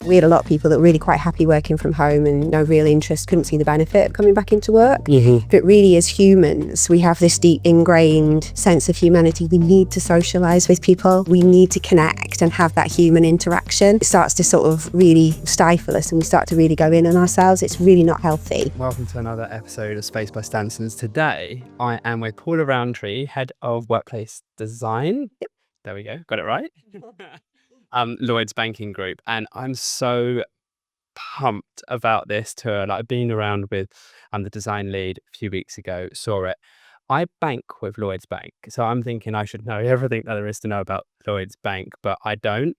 We had a lot of people that were really quite happy working from home and no real interest, couldn't see the benefit of coming back into work. But really, as humans, we have this deep ingrained sense of humanity. We need to socialise with people. We need to connect and have that human interaction. It starts to sort of really stifle us and we start to really go in on ourselves. It's really not healthy. Welcome to another episode of Space by Stansons. Today, I am with Paula Rowntree, Head of Workplace Design. Yep. There we go. Got it right. Lloyd's banking group. And I'm so pumped about this tour. Like, I've been around with the design lead a few weeks ago, saw it. I bank with Lloyds Bank. So I'm thinking I should know everything that there is to know about Lloyds Bank, but I don't.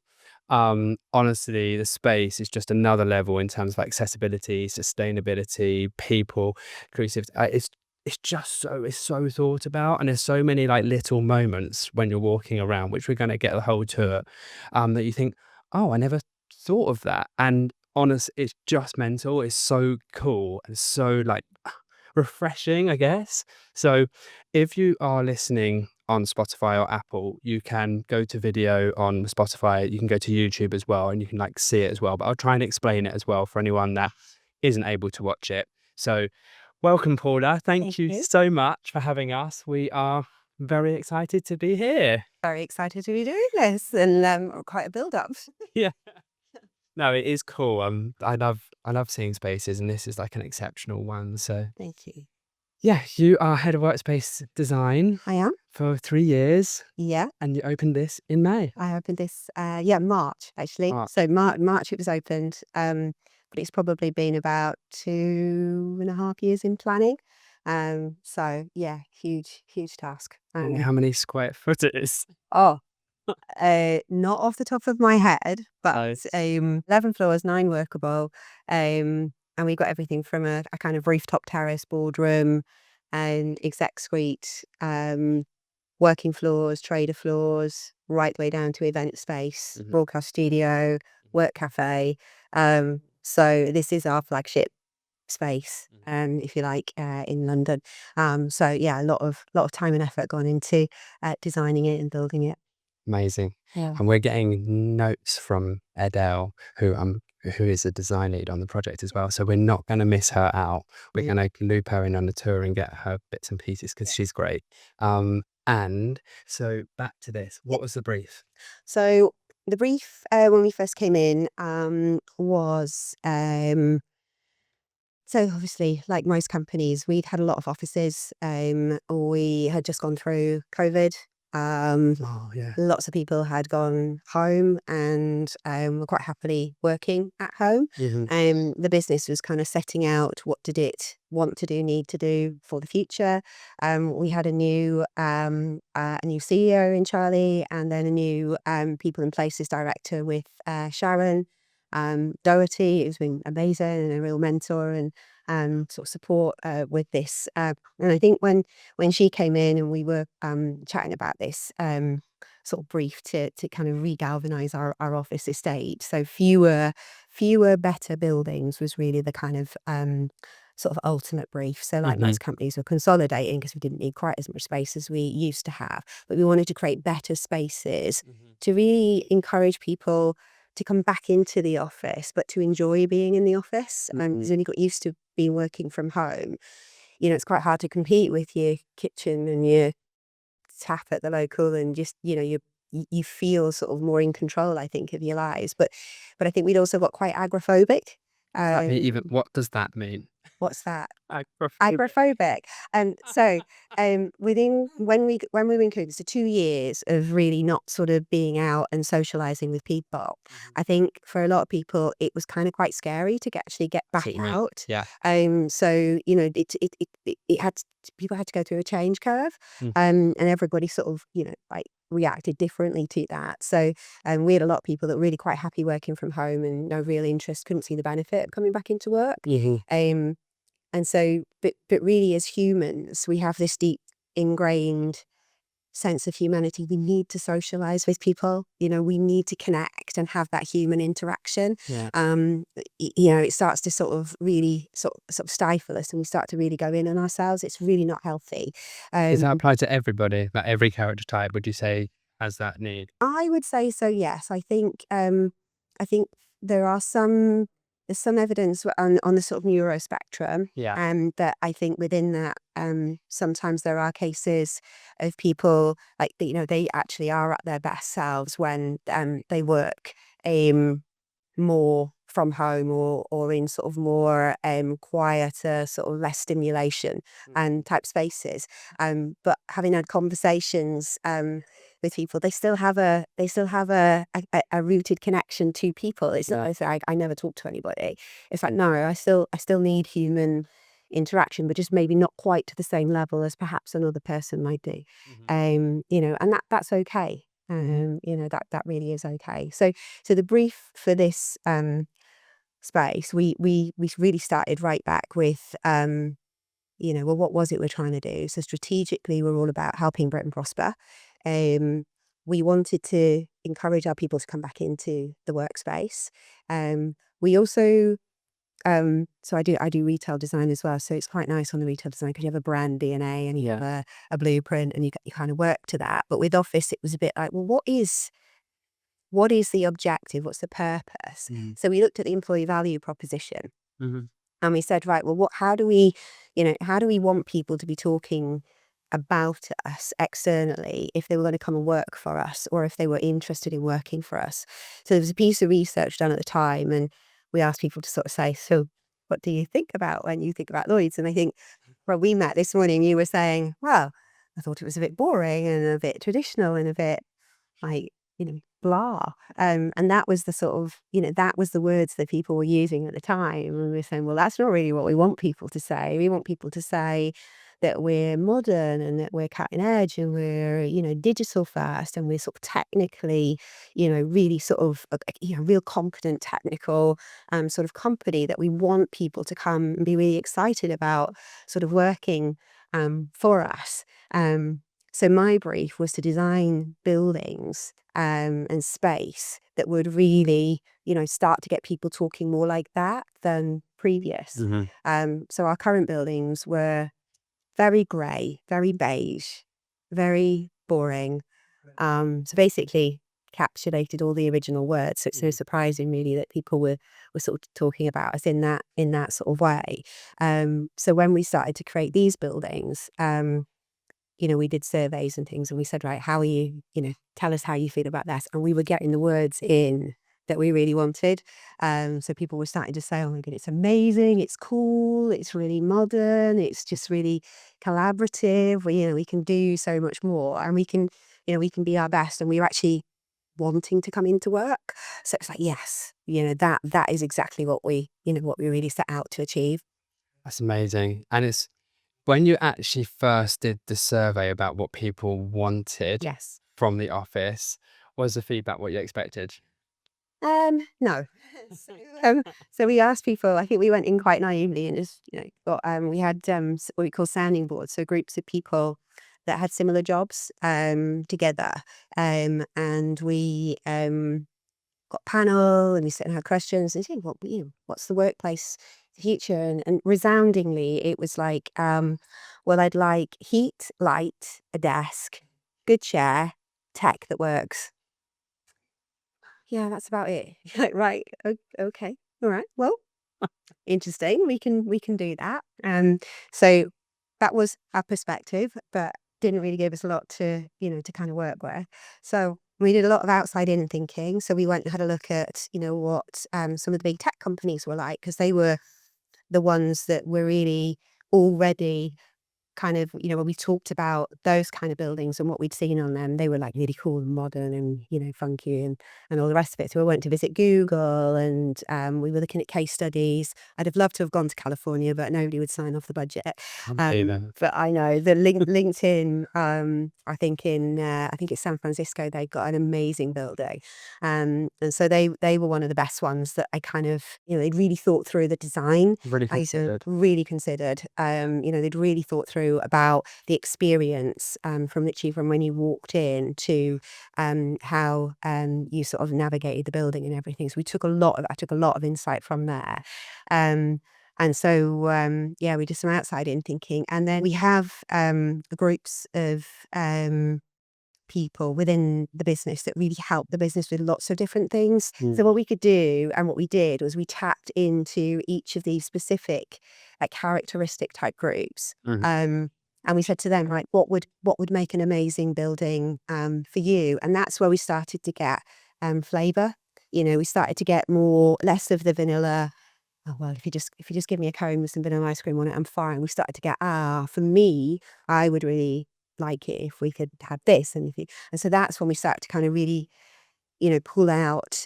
Honestly, the space is just another level in terms of accessibility, sustainability, people, inclusivity. It's so thought about, and there's so many like little moments when you're walking around, which we're going to get the whole tour, that you think, oh, I never thought of that. And honest, it's just mental. It's so cool and so like refreshing, I guess. So if you are listening on Spotify or Apple, you can go to video on Spotify. You can go to YouTube as well, and you can like see it as well. But I'll try and explain it as well for anyone that isn't able to watch it. So welcome, Paula. Thank you so much for having us. We are very excited to be here. Very excited to be doing this, and quite a build-up. Yeah. No, it is cool. I love seeing spaces, and this is like an exceptional one. So Thank you. yeah, you are Head of Workspace Design I am. for 3 years, Yeah. and you opened this in May. I opened this, March, actually. March. So March it was opened, but it's probably been about 2.5 years in planning. So yeah, huge task. How many square foot it is? Not off the top of my head, but Nice. 11 floors, 9 workable. And we got everything from a kind of rooftop terrace, boardroom, and exec suite, working floors, trader floors, right the way down to event space, broadcast studio, work cafe. So this is our flagship space, if you like, in London. So yeah, a lot of time and effort gone into designing it and building it. Amazing. Yeah. And we're getting notes from Adele, who is a design lead on the project as well. So we're not going to miss her out. We're going to loop her in on the tour and get her bits and pieces because she's great. And so back to this, what was the brief? So the brief when we first came in was so obviously, like most companies, we'd had a lot of offices. We had just gone through COVID. Oh yeah. Lots of people had gone home and were quite happily working at home. The business was kind of setting out what did it want to do, need to do for the future. We had a new CEO in Charlie, and then a new people and places director with Sharon Doherty, who's been amazing and a real mentor and sort of support with this. And I think when she came in and we were chatting about this sort of brief to kind of re-galvanize our office estate, so fewer better buildings was really the kind of sort of ultimate brief. So like most companies were consolidating because we didn't need quite as much space as we used to have, but we wanted to create better spaces to really encourage people to come back into the office, but to enjoy being in the office. Because when you got used to being working from home, it's quite hard to compete with your kitchen and your tap at the local, and just you feel sort of more in control, I think, of your lives. But I think we'd also got quite agoraphobic. Even what does that mean? What's that? Agoraphobic. And so within when we were in COVID, so 2 years of really not sort of being out and socializing with people, I think for a lot of people it was kind of quite scary to actually get back out. Yeah. So it had people had to go through a change curve, and everybody sort of like reacted differently to that. So we had a lot of people that were really quite happy working from home and no real interest, couldn't see the benefit of coming back into work. And so, but really, as humans, we have this deep ingrained sense of humanity. We need to socialize with people. We need to connect and have that human interaction. Yeah. It starts to sort of really sort of stifle us, and we start to really go in on ourselves. It's really not healthy. Does that apply to everybody? Like every character type, would you say has that need? I would say so. Yes, I think there are there's some evidence on the sort of neuro spectrum. Yeah. That I think within that, sometimes there are cases of people like, they actually are at their best selves when they work more from home or in sort of more quieter, sort of less stimulation and type spaces. But having had conversations with people, they still have a rooted connection to people. It's not as I never talk to anybody. It's like, no, I still need human interaction, but just maybe not quite to the same level as perhaps another person might do. And that's okay. That really is okay. So the brief for this space, we really started right back with well, what was it we're trying to do? So strategically, we're all about helping Britain prosper. We wanted to encourage our people to come back into the workspace. We also so I do retail design as well. So it's quite nice on the retail design because you have a brand DNA and you have a blueprint and you kind of work to that. But with office, it was a bit like, well, what is the objective? What's the purpose? So we looked at the employee value proposition and we said, right, well, how do we want people to be talking about us externally if they were going to come and work for us or if they were interested in working for us? So there was a piece of research done at the time and we asked people to sort of say, so what do you think about when you think about Lloyds? And I think, well, we met this morning, you were saying, well, I thought it was a bit boring and a bit traditional and a bit like, blah. And that was the sort of, that was the words that people were using at the time. And we were saying, well, that's not really what we want people to say. We want people to say that we're modern and that we're cutting edge and we're, digital first and we're sort of technically, really sort of, real competent technical sort of company that we want people to come and be really excited about sort of working for us. So my brief was to design buildings and space that would really, start to get people talking more like that than previous. So our current buildings were very grey, very beige, very boring. So basically encapsulated all the original words. So it's so surprising really that people were sort of talking about us in that sort of way. So when we started to create these buildings, we did surveys and things and we said, right, how are you, tell us how you feel about this. And we were getting the words in that we really wanted. So people were starting to say, oh my God, it's amazing, it's cool, it's really modern, it's just really collaborative. We can do so much more and we can be our best. And we were actually wanting to come into work. So it's like, yes, that is exactly what we really set out to achieve. That's amazing. And it's when you actually first did the survey about what people wanted Yes. from the office, was the feedback what you expected? No. So we asked people, I think we went in quite naively and just, we had what we call sounding boards. So groups of people that had similar jobs together. And we got a panel and we sit and had questions and said, what's the workplace future? And resoundingly, it was like, well, I'd like heat, light, a desk, good chair, tech that works. Yeah, that's about it. Like, right, okay, all right, well, interesting. We can do that. So that was our perspective, but didn't really give us a lot to kind of work with. So we did a lot of outside in thinking. So we went and had a look at what some of the big tech companies were like, because they were the ones that were really already kind of, when we talked about those kind of buildings and what we'd seen on them, they were like really cool and modern and, funky and all the rest of it. So we went to visit Google and we were looking at case studies. I'd have loved to have gone to California, but nobody would sign off the budget. But I know the LinkedIn, I think it's San Francisco, they've got an amazing building. And so they were one of the best ones that I kind of, they'd really thought through the design. Really considered. Really considered. They'd really thought through about the experience from when you walked in to how you sort of navigated the building and everything. So I took a lot of insight from there. And so, we did some outside in thinking. And then we have groups of people within the business that really help the business with lots of different things. So what we could do and what we did was we tapped into each of these specific like characteristic type groups. And we said to them, right, what would make an amazing building for you? And that's where we started to get flavour. We started to get less of the vanilla. Oh well, if you just give me a cone with some vanilla ice cream on it, I'm fine. We started to get for me, I would really like it if we could have this, and so that's when we started to kind of really pull out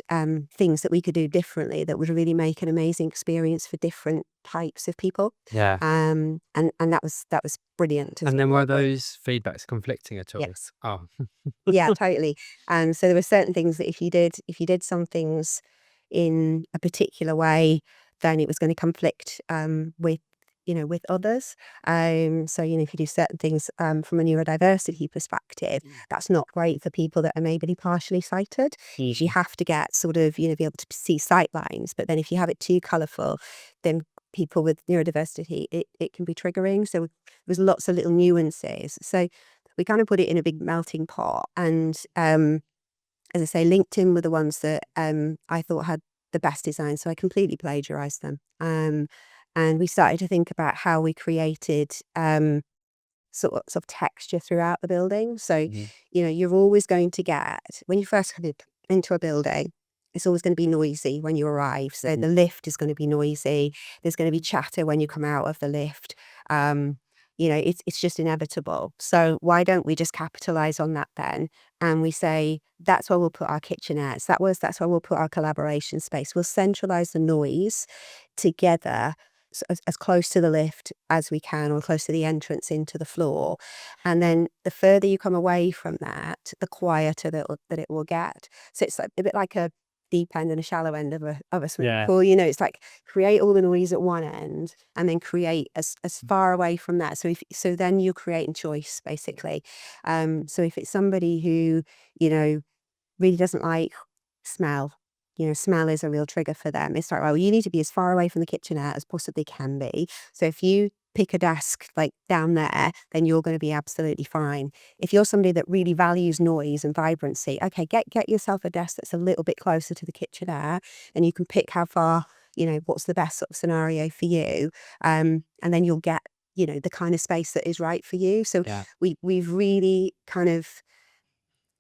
things that we could do differently that would really make an amazing experience for different types of people. Yeah. And that was brilliant. And then were those feedbacks conflicting at all? Yes. Oh. Yeah, totally. So there were certain things that if you did some things in a particular way, then it was going to conflict with others. So if you do certain things from a neurodiversity perspective, that's not great for people that are maybe partially sighted. You have to get sort of be able to see sight lines, but then if you have it too colourful, then people with neurodiversity, it can be triggering. So there's lots of little nuances. So we kind of put it in a big melting pot, and as I say, LinkedIn were the ones that I thought had the best design, so I completely plagiarized them. And we started to think about how we created sort of texture throughout the building. So you're always going to get, when you first come into a building, it's always going to be noisy when you arrive. So the lift is going to be noisy. There's going to be chatter when you come out of the lift. It's just inevitable. So why don't we just capitalize on that then? And we say, that's where we'll put our kitchenettes. That's where we'll put our collaboration space. We'll centralize the noise together as close to the lift as we can, or close to the entrance into the floor. And then the further you come away from that, the quieter that it will get. So it's like a bit like a deep end and a shallow end of a swimming pool. It's like create all the noise at one end and then create as far away from that. So then you're creating choice, basically. So if it's somebody who really doesn't like smell, smell is a real trigger for them. It's like, well, you need to be as far away from the kitchenette as possibly can be. So if you pick a desk like down there, then you're going to be absolutely fine. If you're somebody that really values noise and vibrancy, okay, get yourself a desk that's a little bit closer to the kitchenette, and you can pick how far, what's the best sort of scenario for you. And then you'll get, the kind of space that is right for you. So we've really kind of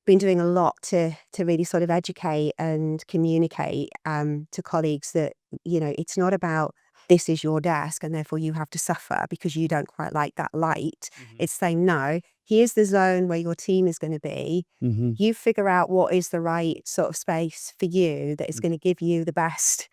been doing a lot to really sort of educate and communicate to colleagues that, it's not about this is your desk and therefore you have to suffer because you don't quite like that light. It's saying, no, here's the zone where your team is going to be. You figure out what is the right sort of space for you that is going to give you the best,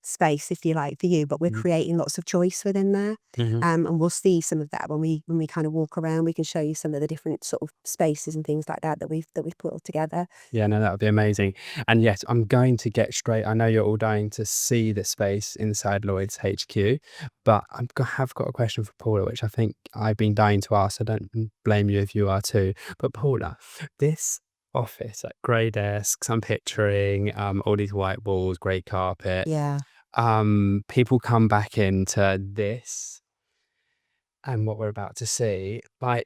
space, if you like, for you, but we're creating lots of choice within there. And we'll see some of that when we kind of walk around. We can show you some of the different sort of spaces and things like that we've put all together. Yeah, no, that would be amazing. And yes, I'm going to get straight. I know you're all dying to see the space inside Lloyd's HQ, but have got a question for Paula, which I think I've been dying to ask. I don't blame you if you are too. But Paula, this office, like grey desks, I'm picturing all these white walls, grey carpet. Yeah. People come back into this and what we're about to see, like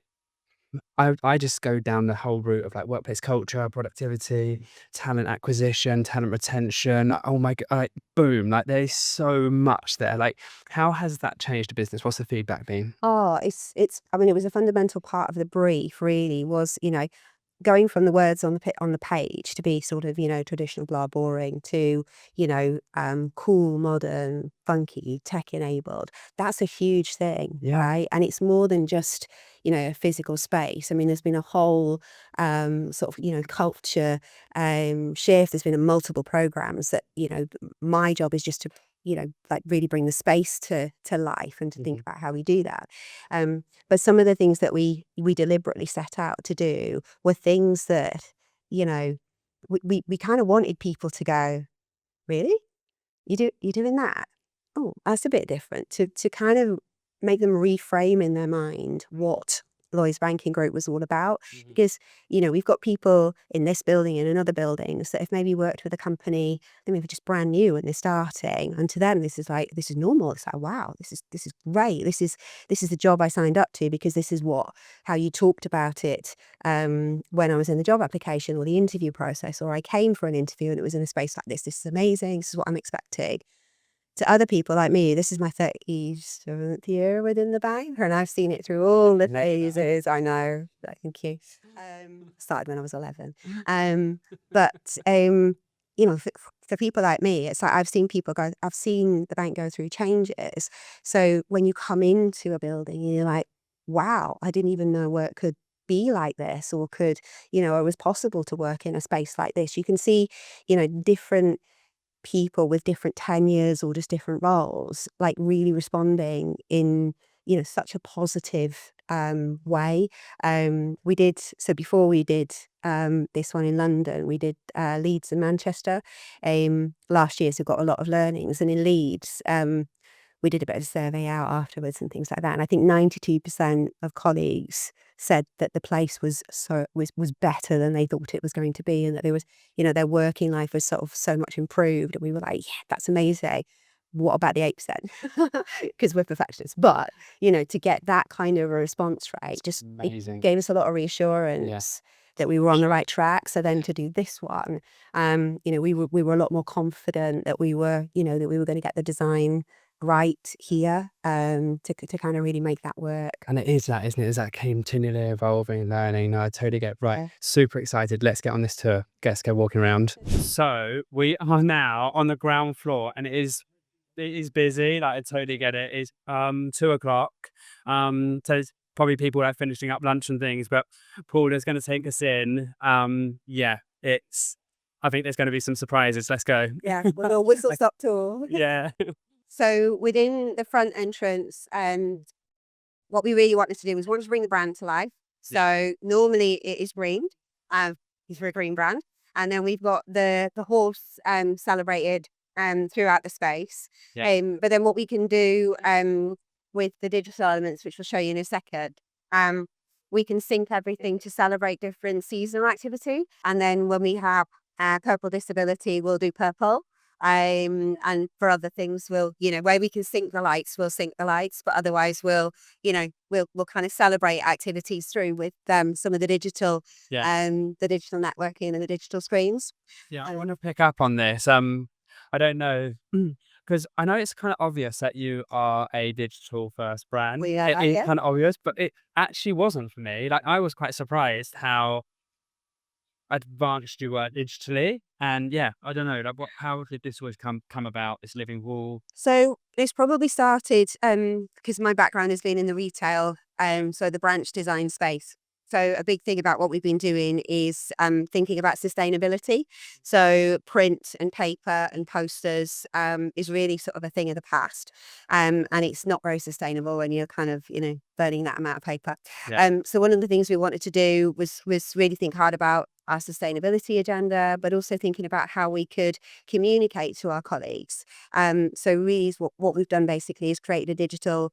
I just go down the whole route of like workplace culture, productivity, talent acquisition, talent retention. Oh my god, like boom, like there's so much there. Like how has that changed the business? What's the feedback been? Oh, I mean, it was a fundamental part of the brief, really, was, going from the words on the page to be sort of, traditional, blah, boring, to, cool, modern, funky, tech enabled. That's a huge thing, right? And it's more than just, a physical space. I mean, there's been a whole sort of, culture shift. There's been multiple programs that, my job is just to, like really bring the space to life and to think about how we do that. But some of the things that we deliberately set out to do were things that, we kind of wanted people to go, really? You're doing that? Oh, that's a bit different. To kind of make them reframe in their mind what Lloyds Banking Group was all about. Because, we've got people in this building and in other buildings that have maybe worked with a company, they maybe just brand new and they're starting. And to them, this is normal. It's like, wow, this is great. This is the job I signed up to because this is how you talked about it when I was in the job application or the interview process, or I came for an interview and it was in a space like this. This is amazing. This is what I'm expecting. To other people like me, this is my 37th year within the bank, and I've seen it through all the phases. I know. Thank you. Started when I was 11. But for people like me, it's like I've seen the bank go through changes. So when you come into a building, you're like, wow, I didn't even know work could be like this, or it was possible to work in a space like this. You can see, different people with different tenures or just different roles, like really responding in, such a positive way. Before we did this one in London, we did Leeds and Manchester last year, so got a lot of learnings. And in Leeds, we did a bit of a survey out afterwards and things like that. And I think 92% of colleagues said that the place was better than they thought it was going to be, and that there was, their working life was sort of so much improved. And we were like, yeah, that's amazing. What about the 8%? Because we're perfectionists. But, to get that kind of a response rate, it gave us a lot of reassurance that we were on the right track. So then to do this one, we were a lot more confident that we were going to get the design right here to kind of really make that work. And it is that, isn't it? It's that continually evolving learning. No, I totally get it. Right. Yeah. Super excited. Let's get on this tour. Let's go walking around. So we are now on the ground floor, and it is busy. Like, I totally get it. It's 2:00. So it's probably people that are finishing up lunch and things, but Paula's going to take us in. I think there's going to be some surprises. Let's go. Yeah, with a whistle-stop tour. Yeah. So within the front entrance, what we really wanted to do was to bring the brand to life. So normally it is green, it's for a green brand. And then we've got the horse celebrated throughout the space. Yeah. But then what we can do with the digital elements, which we'll show you in a second, we can sync everything to celebrate different seasonal activity. And then when we have purple disability, we'll do purple. And for other things, we'll, where we can sync the lights, we'll sync the lights, but otherwise we'll kind of celebrate activities through with some of the digital, the digital networking and the digital screens. Yeah, I want to pick up on this. I don't know, because I know it's kind of obvious that you are a digital first brand. It's kind of obvious, but it actually wasn't for me. Like, I was quite surprised how advanced you were digitally. And I don't know, like, how did this always come about, this living wall? So this probably started because my background has been in the retail, so the branch design space. So a big thing about what we've been doing is thinking about sustainability. So print and paper and posters is really sort of a thing of the past. And it's not very sustainable when you're kind of, burning that amount of paper. Yeah. So one of the things we wanted to do was really think hard about our sustainability agenda, but also thinking about how we could communicate to our colleagues. So really what we've done basically is create a digital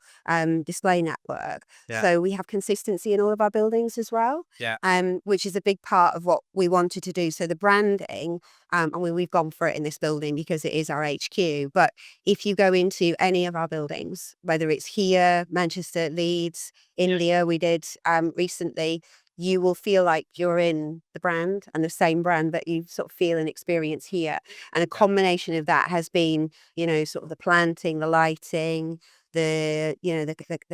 display network. Yeah. So we have consistency in all of our buildings as well, which is a big part of what we wanted to do. So the branding, we've gone for it in this building because it is our HQ. But if you go into any of our buildings, whether it's here, Manchester, Leeds, India, we did recently, you will feel like you're in the brand and the same brand that you sort of feel and experience here. And a combination of that has been, sort of the planting, the lighting, the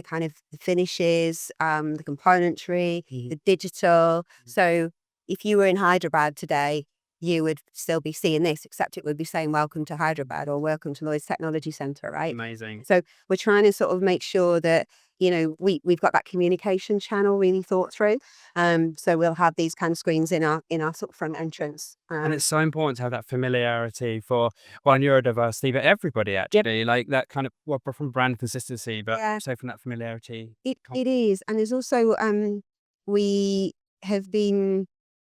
kind of the finishes, the componentry, the digital. So if you were in Hyderabad today, you would still be seeing this, except it would be saying welcome to Hyderabad or welcome to Lloyd's Technology Centre, right? Amazing. So we're trying to sort of make sure that, we've got that communication channel really thought through. So we'll have these kind of screens in our sort of front entrance. And it's so important to have that familiarity for neurodiversity, but everybody actually, like that kind of from brand consistency, but also from that familiarity. It is. And there's also, we have been,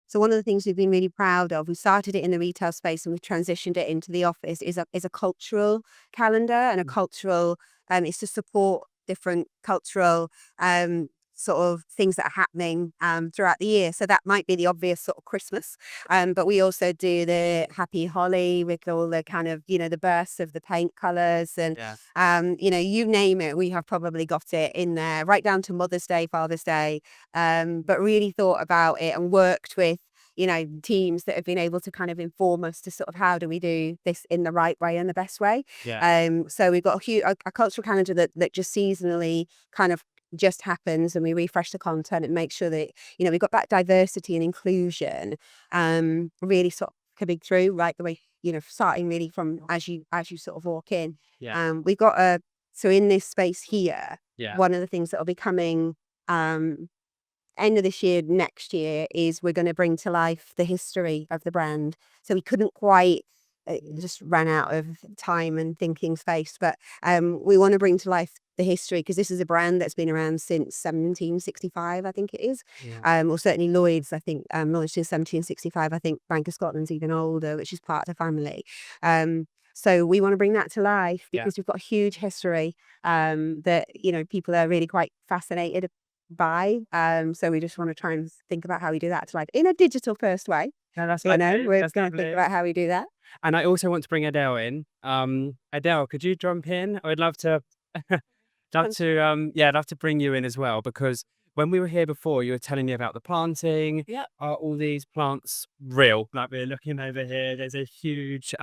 so one of the things we've been really proud of, we started it in the retail space and we've transitioned it into the office, is a cultural calendar and a cultural, it's to support different cultural sort of things that are happening throughout the year. So that might be the obvious sort of Christmas. But we also do the Happy Holly with all the kind of, the bursts of the paint colours and, you name it, we have probably got it in there, right down to Mother's Day, Father's Day, but really thought about it and worked with teams that have been able to kind of inform us to sort of how do we do this in the right way and the best way. So we've got a cultural calendar that just seasonally kind of just happens, and we refresh the content and make sure that we've got that diversity and inclusion really sort of coming through right the way, starting really from as you sort of walk in. We've got so in this space here, one of the things that will be coming end of this year, next year, is we're going to bring to life the history of the brand. So we couldn't quite, just ran out of time and thinking space, but we want to bring to life the history, because this is a brand that's been around since 1765, I think it is. Or certainly Lloyds, I think, launched in 1765. I think Bank of Scotland's even older, which is part of the family. So we want to bring that to life because we've got a huge history that, people are really quite fascinated by. So we just want to try and think about how we do that to life in a digital first way. No, that's we're going to think about how we do that. And I also want to bring Adele in. Adele, could you jump in? I would love to love to bring you in as well, because when we were here before, you were telling me about the planting. Are all these plants real? Like, we're looking over here, there's a huge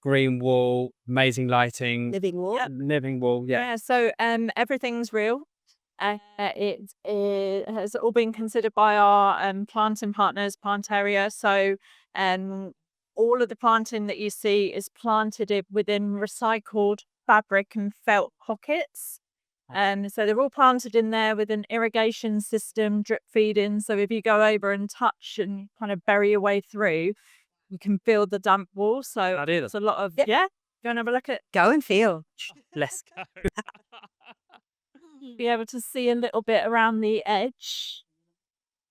green wall, amazing lighting. Living wall. Living wall, So everything's real. It has all been considered by our planting partners, Plant Area. So all of the planting that you see is planted within recycled fabric and felt pockets. So they're all planted in there with an irrigation system, drip feeding. So if you go over and touch and kind of bury your way through, you can feel the damp wall. So it's a lot of, go and have a look at. Go and feel. Let's go. Be able to see a little bit around the edge.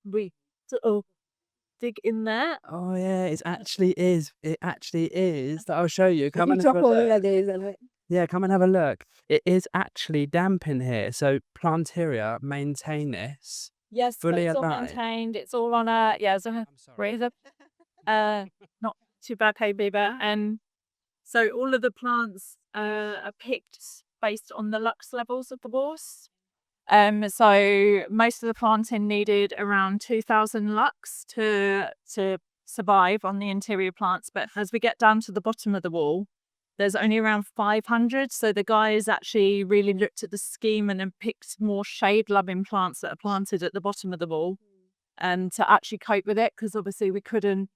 We dig in there. Oh yeah, it actually is. I'll show you. Come and Drop have a all look. of these in it. Yeah, come and have a look. It is actually damp in here. So Planteria maintain this. Yes, fully it's all alive. maintained. It's all on a razor. Not too bad, hey Beaver. And so all of the plants are picked based on the lux levels of the walls. So most of the planting needed around 2,000 lux to survive on the interior plants. But as we get down to the bottom of the wall, there's only around 500. So the guys actually really looked at the scheme and then picked more shade-loving plants that are planted at the bottom of the wall, and to actually cope with it, because obviously we couldn't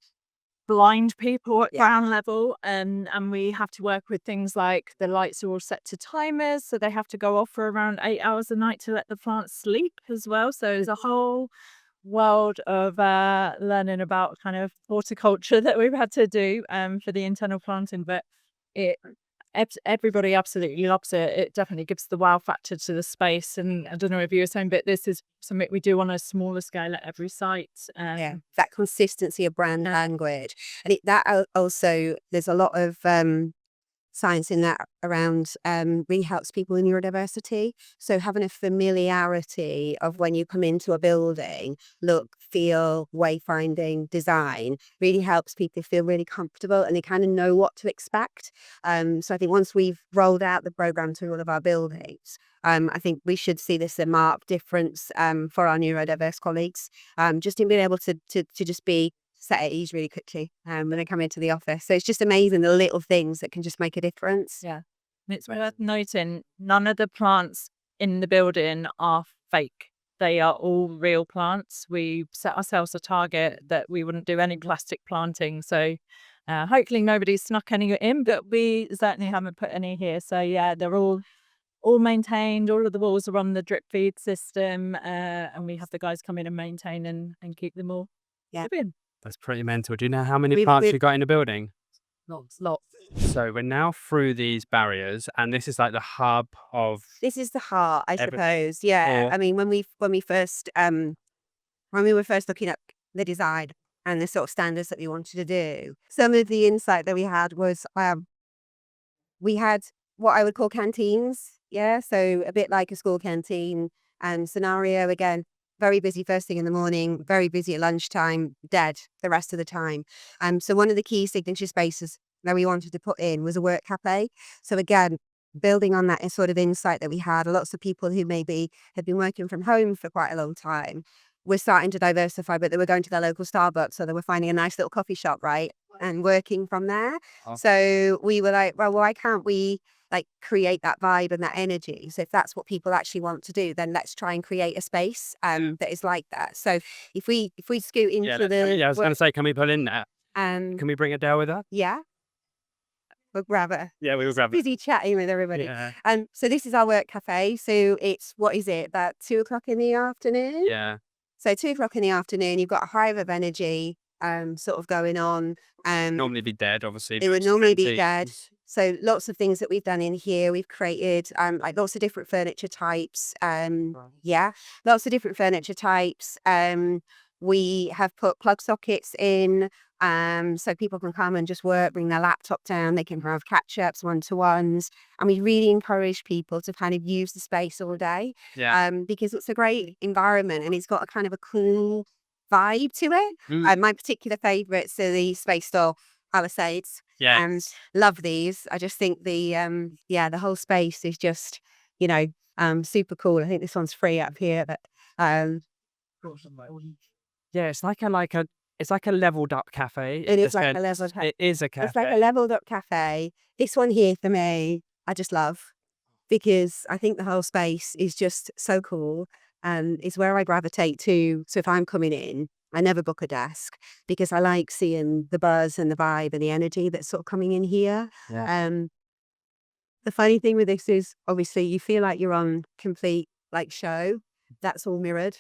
blind people at ground level, and we have to work with things like the lights are all set to timers, so they have to go off for around 8 hours a night to let the plants sleep as well. So there's a whole world of learning about kind of horticulture that we've had to do for the internal planting, but everybody absolutely loves it. It definitely gives the wow factor to the space. And I don't know if you were saying, but this is something we do on a smaller scale at every site. That consistency of brand language, and that also, there's a lot of science in that around really helps people in neurodiversity. So having a familiarity of when you come into a building, look, feel, wayfinding, design really helps people feel really comfortable and they kind of know what to expect. So I think once we've rolled out the program to all of our buildings, I think we should see this a marked difference for our neurodiverse colleagues, just in being able to just be set at ease really quickly when they come into the office. So it's just amazing the little things that can just make a difference. Yeah. And it's worth noting, none of the plants in the building are fake. They are all real plants. We set ourselves a target that we wouldn't do any plastic planting. So hopefully nobody's snuck any in, but we certainly haven't put any here. So yeah, they're all maintained. All of the walls are on the drip feed system, and we have the guys come in and maintain and keep them all living. That's pretty mental. Do you know how many plants you got in the building? Lots. So we're now through these barriers, and this is like the hub of. This is the heart, I suppose. Yeah. I mean, when we were first looking at the design and the sort of standards that we wanted to do, some of the insight that we had was we had what I would call canteens. Yeah. So a bit like a school canteen. scenario. Again, very busy first thing in the morning, very busy at lunchtime, dead the rest of the time. So one of the key signature spaces that we wanted to put in was a work cafe. So again, building on that sort of insight that we had, lots of people who maybe had been working from home for quite a long time were starting to diversify, but they were going to their local Starbucks, so they were finding a nice little coffee shop, right? And working from there. Oh. So we were like, well, why can't we like create that vibe and that energy? So if that's what people actually want to do, then let's try and create a space that is like that. So if we scoot into I was going to say, can we pull in there? Can we bring Adele with us? Yeah. We'll grab it. Yeah, we will grab it. Busy chatting with everybody. Yeah. So this is our work cafe. So it's, what is it, about 2:00 in the afternoon? Yeah. So 2:00 in the afternoon, you've got a hive of energy sort of going on. Normally be dead, obviously. It would normally be dead. So lots of things that we've done in here. We've created like lots of different furniture types. Lots of different furniture types. We have put plug sockets in so people can come and just work, bring their laptop down. They can have catch-ups, one-to-ones. And we really encourage people to kind of use the space all day because it's a great environment and it's got a kind of a cool vibe to it. My particular favourites are the Space Doll Palisades. Yeah. And love these. I just think the whole space is just, super cool. I think this one's free up here, but yeah, it's like a leveled up cafe. It is like a leveled up. It is a cafe. It's like a leveled up cafe. This one here for me, I just love because I think the whole space is just so cool and it's where I gravitate to. So if I'm coming in, I never book a desk because I like seeing the buzz and the vibe and the energy that's sort of coming in here. Yeah. The funny thing with this is obviously you feel like you're on complete like show. That's all mirrored.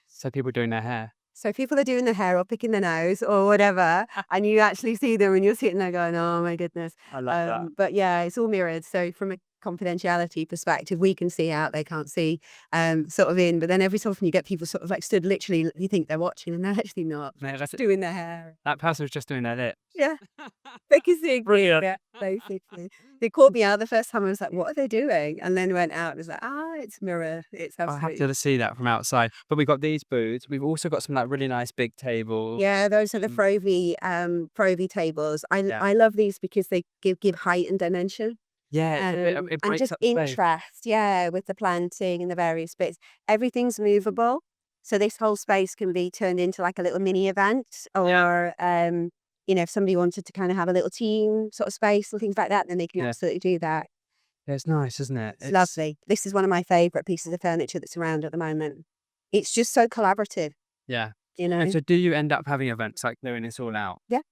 So people doing their hair. So people are doing their hair or picking their nose or whatever, and you actually see them and you're sitting there going, oh my goodness. I love that. But yeah, it's all mirrored. So from a confidentiality perspective, we can see out, they can't see sort of in. But then every so often you get people sort of like stood literally, you think they're watching and they're actually not. Yeah, that's it. Doing their hair. That person was just doing their lips. Yeah. Because Brilliant. yeah, basically. They called me out the first time. I was like, what are they doing? And then went out and was like, it's mirror. It's I absolutely. have to see that from outside. But we've got these booths. We've also got some like really nice big tables. Yeah, those are the Provy tables. I love these because they give height and dimension. Yeah, it And breaks just up the space. interest, with the planting and the various bits. Everything's movable. So this whole space can be turned into like a little mini event or, if somebody wanted to kind of have a little team sort of space and things like that, then they can absolutely do that. Yeah, it's nice, isn't it? It's lovely. This is one of my favourite pieces of furniture that's around at the moment. It's just so collaborative. Yeah. You know? And so do you end up having events like doing this all out? Yeah.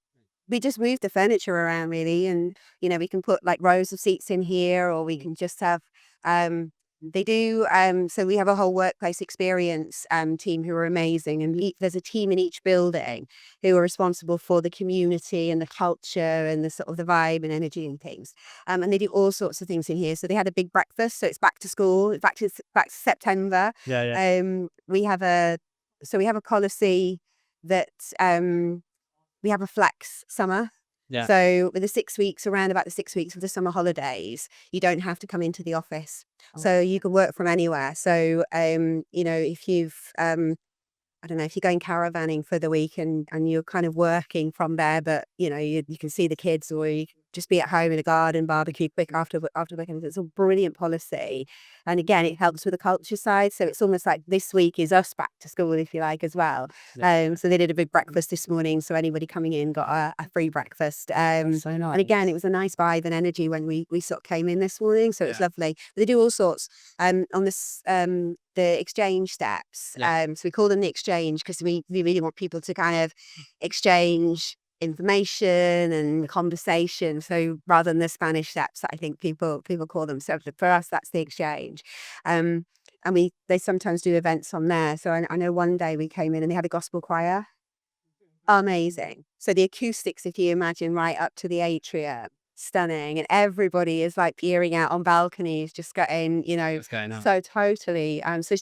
We just move the furniture around really and, we can put like rows of seats in here or we can just have, so we have a whole workplace experience team who are amazing and there's a team in each building who are responsible for the community and the culture and the sort of the vibe and energy and things. And they do all sorts of things in here. So they had a big breakfast. So it's back to school, back to September. Yeah. We have a policy that we have a flex summer. Yeah. So with the 6 weeks, around about the 6 weeks of the summer holidays, you don't have to come into the office. So you can work from anywhere. So, if you've, I don't know, if you're going caravanning for the week and you're kind of working from there, but, you can see the kids or you can just be at home in a garden, barbecue quick after work. It's a brilliant policy. And again, it helps with the culture side. So it's almost like this week is us back to school, if you like, as well. Yeah. So they did a big breakfast this morning. So anybody coming in got a free breakfast. So nice. And again, it was a nice vibe and energy when we sort of came in this morning. So it was lovely. They do all sorts on this, the exchange steps. So we call them the exchange because we really want people to kind of exchange information and conversation. So rather than the Spanish steps that I think people call them. So for us, that's the exchange. And they sometimes do events on there. So I know one day we came in and they had a gospel choir. Amazing. So the acoustics, if you imagine, right up to the atrium, stunning, and everybody is like peering out on balconies, just getting, What's going on? so totally. So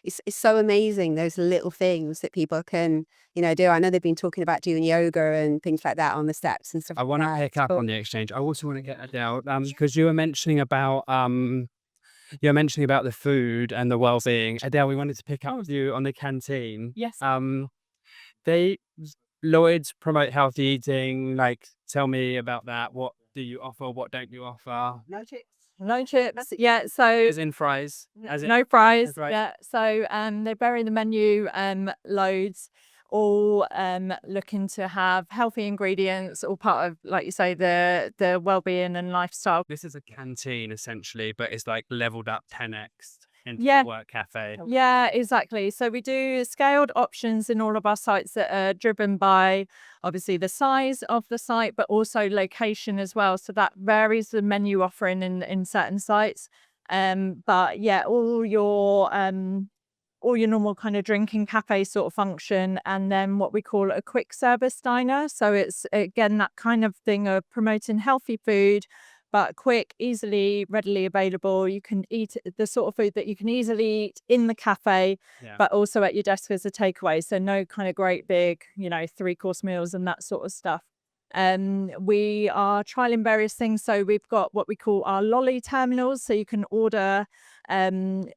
it's so amazing those little things that people can, do. I know they've been talking about doing yoga and things like that on the steps and stuff. I want to pick up on the exchange. I also want to get Adele because you were mentioning about You're mentioning about the food and the well-being. Adele, we wanted to pick up with you on the canteen. Yes. They Lloyds promote healthy eating. Like, tell me about that. What do you offer? What don't you offer? No chips. No chips. Yeah. So As in fries. As in, no fries. That's right. Yeah. So they vary the menu loads, all looking to have healthy ingredients, all part of, like you say, the well-being and lifestyle. This is a canteen essentially, but it's like leveled up 10x into Yeah. a work cafe. Yeah, exactly. So we do scaled options in all of our sites that are driven by obviously the size of the site, but also location as well. So that varies the menu offering in certain sites. But yeah, all your normal kind of drinking cafe sort of function, and then what we call a quick service diner. So it's again that kind of thing of promoting healthy food, but quick, easily, readily available. You can eat the sort of food that you can easily eat in the cafe, but also at your desk as a takeaway. So no kind of great big, 3-course meals and that sort of stuff. We are trialing various things. So we've got what we call our lolly terminals. So you can order and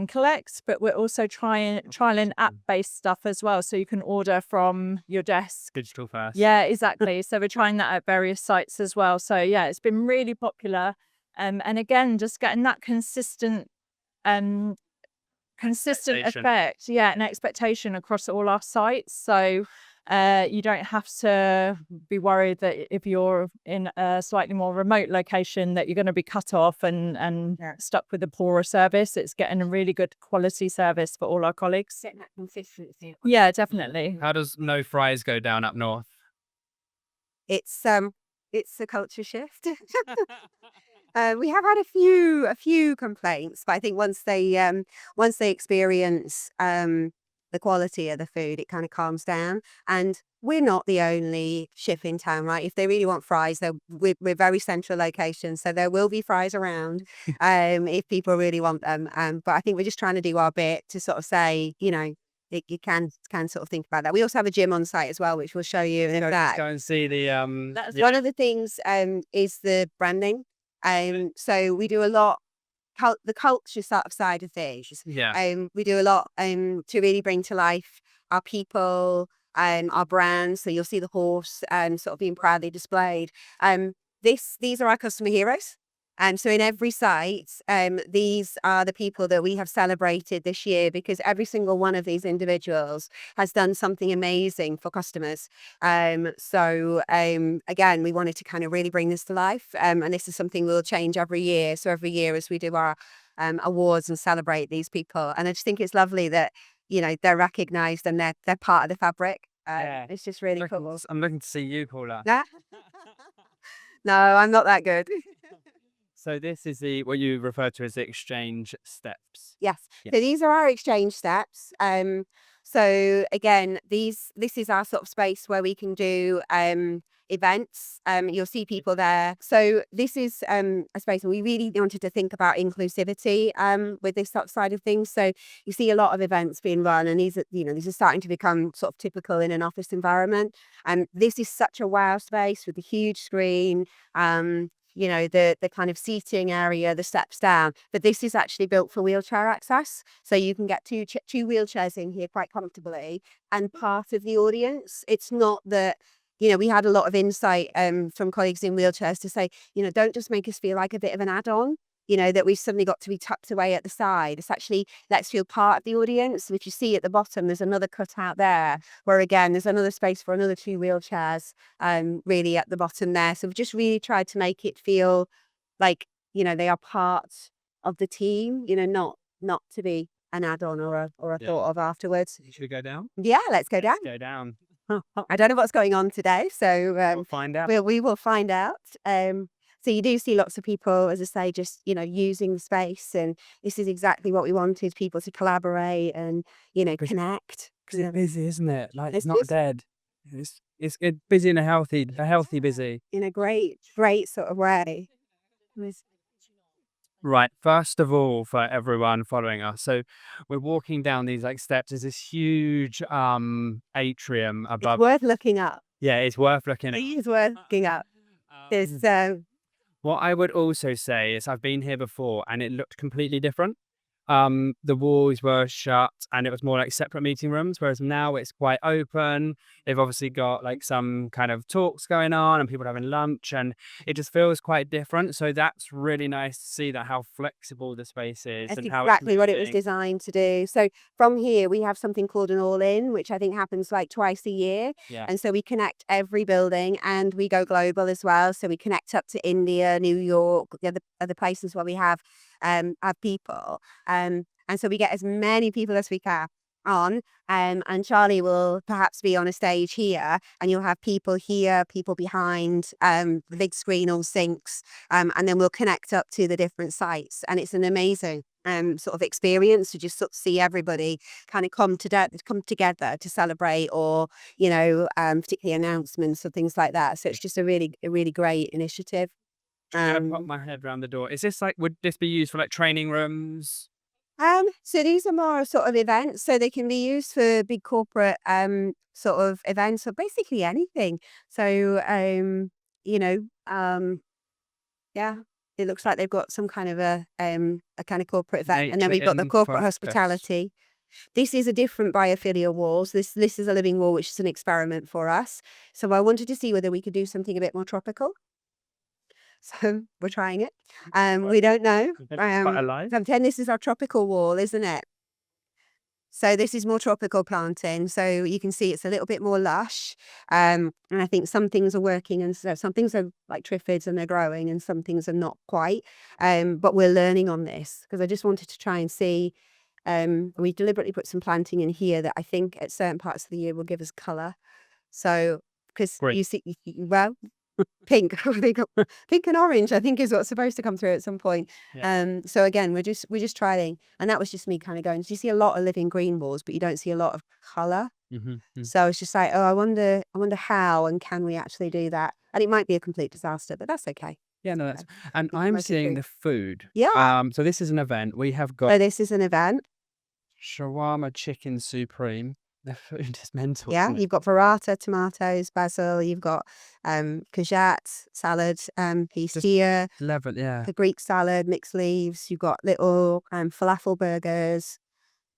collect, but we're also trialing app-based stuff as well. So you can order from your desk. Digital first. Yeah, exactly. So we're trying that at various sites as well. So yeah, it's been really popular. And again, just getting that consistent effect, and expectation across all our sites. So you don't have to be worried that if you're in a slightly more remote location that you're going to be cut off and stuck with a poorer service. It's getting a really good quality service for all our colleagues. Getting that consistency. Yeah, definitely. How does no fries go down up north? It's a culture shift. We have had a few complaints, but I think once they experience the quality of the food, it kind of calms down. And we're not the only chef in town, right? If they really want fries, we're very central location, so there will be fries around if people really want them. But I think we're just trying to do our bit to sort of say, you can sort of think about that. We also have a gym on site as well, which we'll show you in a bit. Go and see the That's one of the things is the branding. So we do a lot the culture sort of side of things. We do a lot to really bring to life our people and our brands. So you'll see the horse sort of being proudly displayed. These are our customer heroes. So in every site, these are the people that we have celebrated this year, because every single one of these individuals has done something amazing for customers. So again, we wanted to kind of really bring this to life. And this is something we'll change every year. So every year as we do our awards and celebrate these people. And I just think it's lovely that, they're recognized and they're part of the fabric. It's just really cool. I'm looking to see you, Paula. No, I'm not that good. So this is what you refer to as the exchange steps. Yes. So these are our exchange steps. So again, this is our sort of space where we can do events. You'll see people there. So this is a space where we really wanted to think about inclusivity with this sort of side of things. So you see a lot of events being run, and these are starting to become sort of typical in an office environment. And this is such a wow space with a huge screen. The kind of seating area, the steps down, but this is actually built for wheelchair access. So you can get two wheelchairs in here quite comfortably and part of the audience. It's not that, we had a lot of insight from colleagues in wheelchairs to say, don't just make us feel like a bit of an add-on, that we've suddenly got to be tucked away at the side. It's actually, let's feel part of the audience. If you see at the bottom, there's another cutout there where, again, there's another space for another 2 wheelchairs really at the bottom there. So we've just really tried to make it feel like, they are part of the team, not to be an add-on or a thought of afterwards. Should we go down? Yeah, let's go down. Go down. I don't know what's going on today, so We'll find out. We will find out. So you do see lots of people, as I say, just, using the space. And this is exactly what we wanted, people to collaborate and, connect. Because it's busy, isn't it? Like, it's It's not busy. dead. It's busy in a healthy busy. In a great sort of way. Right. First of all, for everyone following us, so we're walking down these steps. There's this huge atrium above. It's worth looking up. Yeah, it's worth looking at. It is worth looking up. There's What I would also say is I've been here before and it looked completely different. The walls were shut and it was more like separate meeting rooms, whereas now it's quite open. They've obviously got like some kind of talks going on and people having lunch, and it just feels quite different. So that's really nice to see that how flexible the space is That's and how it's exactly what it was moving. designed to do. So from here, we have something called an all-in, which I think happens like twice a year. Yeah. And so we connect every building and we go global as well. So we connect up to India, New York, the other places where we have people. And so we get as many people as we can on. And Charlie will perhaps be on a stage here, and you'll have people here, people behind, the big screen all syncs, and then we'll connect up to the different sites. And it's an amazing sort of experience to just sort of see everybody kind of come together to celebrate, or particularly announcements or things like that. So it's just a really great initiative. I pop my head around the door. Is this like, would this be used for like training rooms? So these are more sort of events, so they can be used for big corporate sort of events, or basically anything. So yeah, it looks like they've got some kind of a kind of corporate event, and then we've got the in corporate focus. hospitality. This is a different biophilia walls. This is a living wall, which is an experiment for us. So I wanted to see whether we could do something a bit more tropical. So we're trying it. We don't know. Quite alive. This is our tropical wall, isn't it? So this is more tropical planting. So you can see it's a little bit more lush. And I think some things are working, and so some things are like triffids and they're growing, and some things are not quite. But we're learning on this because I just wanted to try and see. We deliberately put some planting in here that I think at certain parts of the year will give us colour. So because Great. you see, well, pink, pink and orange, I think is what's supposed to come through at some point. Yeah. So again, we're just trying, and that was just me kind of going. So you see a lot of living green walls, but you don't see a lot of colour. So it's just like, oh, I wonder how and can we actually do that? And it might be a complete disaster, but that's okay. Yeah, no, that's, and Keep I'm working seeing through. the food. Yeah. So this is an event. We have So got this is an event. shawarma chicken supreme. The food is mental. Yeah, isn't it? you've got burrata, tomatoes, basil. You've got courgette salad, here, Level, yeah. the Greek salad, mixed leaves. You've got little falafel burgers,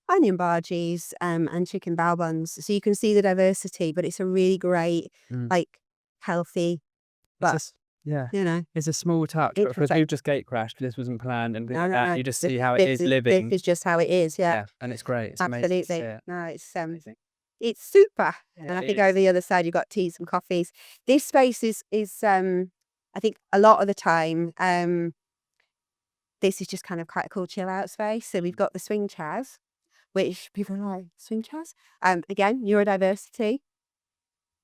onion bhajis, and chicken bao buns. So you can see the diversity, but it's a really great, Mm. like, healthy, but Yeah, you know, it's a small touch, but because interesting. we've just gate crashed, this wasn't planned, and No. you just This, see how it this is living. This is just how it is. Yeah, Yeah, and it's great. It's amazing to see absolutely. it. No, Amazing. it's super. Yeah, And I it think is. over the other side you've got teas and coffees. This space is I think a lot of the time this is just kind of quite a cool chill out space. So we've got the swing chairs, which people are like, swing chairs? Again, neurodiversity.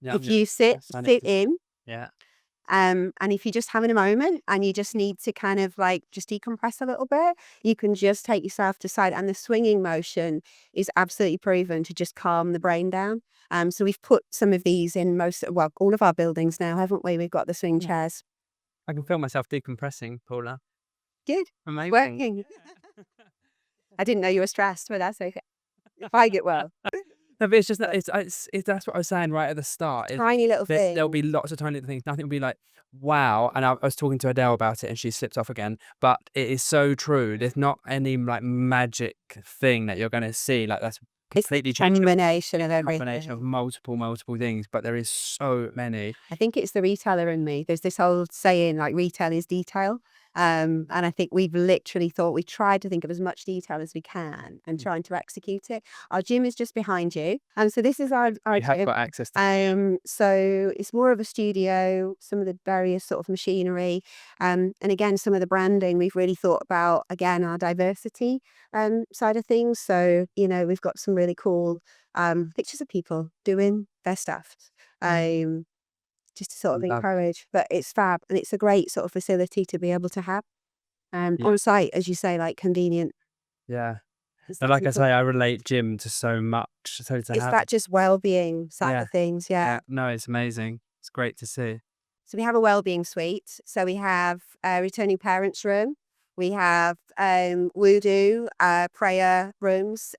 Yeah, If you sit in, yeah. and if you're just having a moment and you just need to kind of like just decompress a little bit, you can just take yourself to side. And the swinging motion is absolutely proven to just calm the brain down. So we've put some of these in all of our buildings now, haven't we? We've got the swing Yeah. chairs. I can feel myself decompressing, Paula. Good. Amazing. Working. I didn't know you were stressed, but that's okay. I get well. No, but it's just that it's that's what I was saying right at the start. Tiny little thing. There'll be lots of tiny little things. Nothing will be like, wow. And I was talking to Adele about it, and she slipped off again. But it is so true. There's not any like magic thing that you're going to see. Like that's completely It's a combination of combination of everything. multiple things. But there is so many. I think it's the retailer in me. There's this old saying like retail is detail. And I think we've literally we tried to think of as much detail as we can and trying to execute it. Our gym is just behind you. So this is our You have gym. got access to. So it's more of a studio, some of the various sort of machinery. And again, some of the branding we've really thought about, again, our diversity side of things. So, we've got some really cool pictures of people doing their stuff. Just to sort of encourage, but it's fab, and it's a great sort of facility to be able to have on site, as you say, like convenient. Yeah. And like I say, I relate gym to so much. So to It's have that just well-being side Yeah. of things, yeah. no, it's amazing. It's great to see. So we have a well-being suite. So we have a returning parents room. We have voodoo, prayer rooms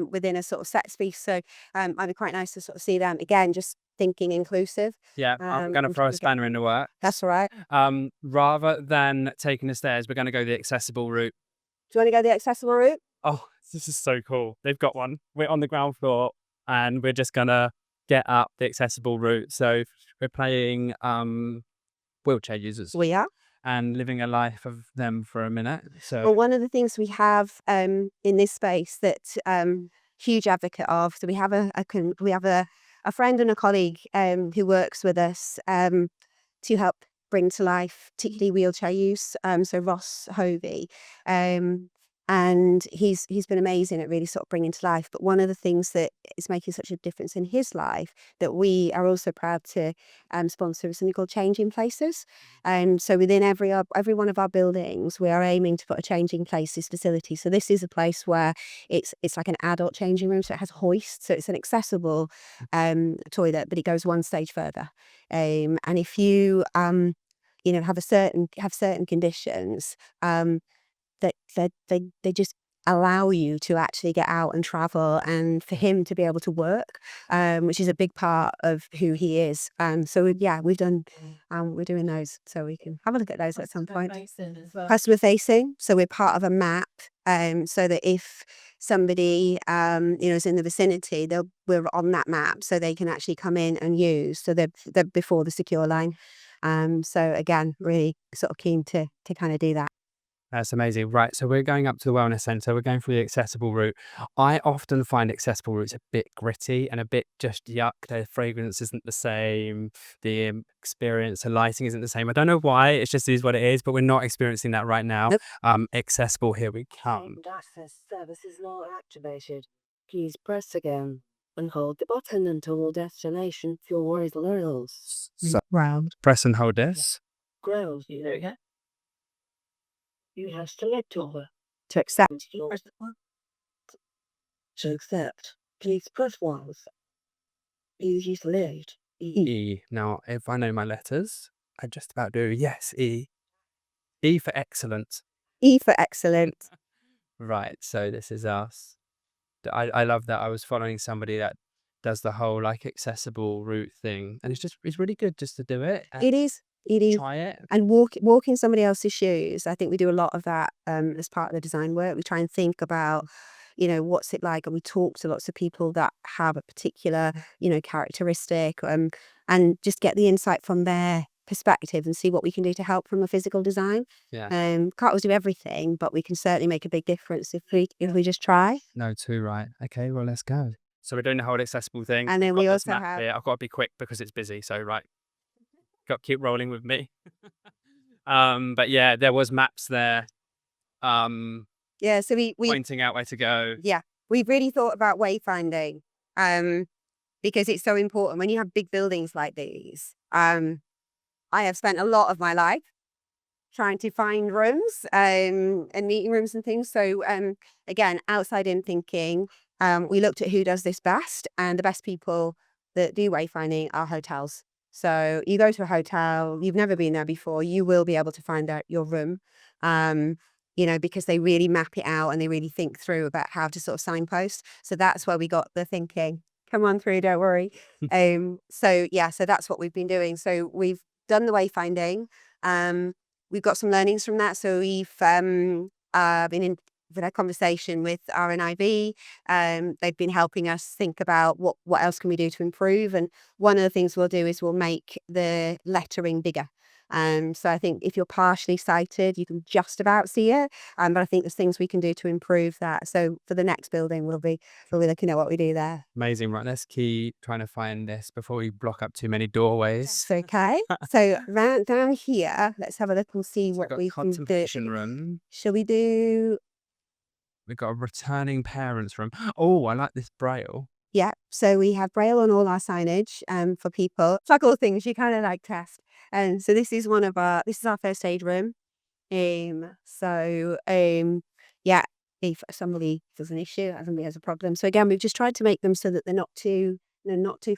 within a sort of set space. So might be quite nice to sort of see them again, just thinking inclusive. Yeah, I'm going to throw a spanner in the works. That's all right. Rather than taking the stairs, we're going to go the accessible route. Do you want to go the accessible route? Oh, this is so cool. They've got one. We're on the ground floor and we're just going to get up the accessible route. So we're playing wheelchair users. We are. And living a life of them for a minute. So well, one of the things we have in this space that huge advocate of. So we have a friend and a colleague who works with us to help bring to life, particularly wheelchair use. So Ross Hovey. And he's been amazing at really sort of bringing to life. But one of the things that is making such a difference in his life that we are also proud to sponsor is something called Changing Places. So within every one of our buildings, we are aiming to put a Changing Places facility. So this is a place where it's like an adult changing room. So it has hoists. So it's an accessible toilet, but it goes one stage further. And if you have certain conditions. That they just allow you to actually get out and travel, and for him to be able to work, which is a big part of who he is. So we've done, we're doing those, so we can have a look at those at some point. Customer facing, so we're part of a map, so that if somebody is in the vicinity, we're on that map, so they can actually come in and use. So they're before the secure line. So again, really sort of keen to kind of do that. That's amazing. Right. So we're going up to the wellness centre. We're going through the accessible route. I often find accessible routes a bit gritty and a bit just yuck. The fragrance isn't the same. The experience, the lighting isn't the same. I don't know why. It just is what it is, but we're not experiencing that right now. Nope. Accessible, here we come. Access service is not activated. Please press again and hold the button until destination fuel is lows. So press and hold this. Ground, there we go. You have select over. To accept. To accept, please press 1. Please use select E. Now, if I know my letters, I just about do. Yes, E. E for excellent. E for excellent. Right, so this is us. I love that. I was following somebody that does the whole like accessible route thing, and it's really good just to do it. It is. Try it. And walk in somebody else's shoes. I think we do a lot of that as part of the design work. We try and think about, what's it like, and we talk to lots of people that have a particular, characteristic, and just get the insight from their perspective and see what we can do to help from a physical design. Yeah. Can't always do everything, but we can certainly make a big difference if we just try. No, too right. Okay, well, let's go. So we're doing the whole accessible thing. And then we also have. I've got to be quick because it's busy. So right. Got to keep rolling with me. But yeah, there was maps there. So we pointing out where to go. Yeah, we've really thought about wayfinding, because it's so important when you have big buildings like these. I have spent a lot of my life trying to find rooms and meeting rooms and things. So again, outside in thinking, we looked at who does this best, and the best people that do wayfinding are hotels. So you go to a hotel, you've never been there before, you will be able to find out your room, because they really map it out and they really think through about how to sort of signpost. So that's where we got the thinking, come on through, don't worry. So that's what we've been doing. So we've done the wayfinding. We've got some learnings from that. So we've been in a conversation with RNIB. They've been helping us think about what else can we do to improve. And one of the things we'll do is we'll make the lettering bigger. So I think if you're partially sighted, you can just about see it. But I think there's things we can do to improve that. So for the next building, we'll be looking at what we do there. Amazing. Right, let's keep trying to find this before we block up too many doorways. That's okay. So right down here, let's have a look and see what we can do. Contemplation room. Shall we do? We've got a returning parents room. Oh, I like this braille. Yeah, so we have braille on all our signage for people. It's like all things you kind of like test. And so this is our first aid room. If somebody has an issue, if somebody has a problem. So again, we've just tried to make them so that they're not too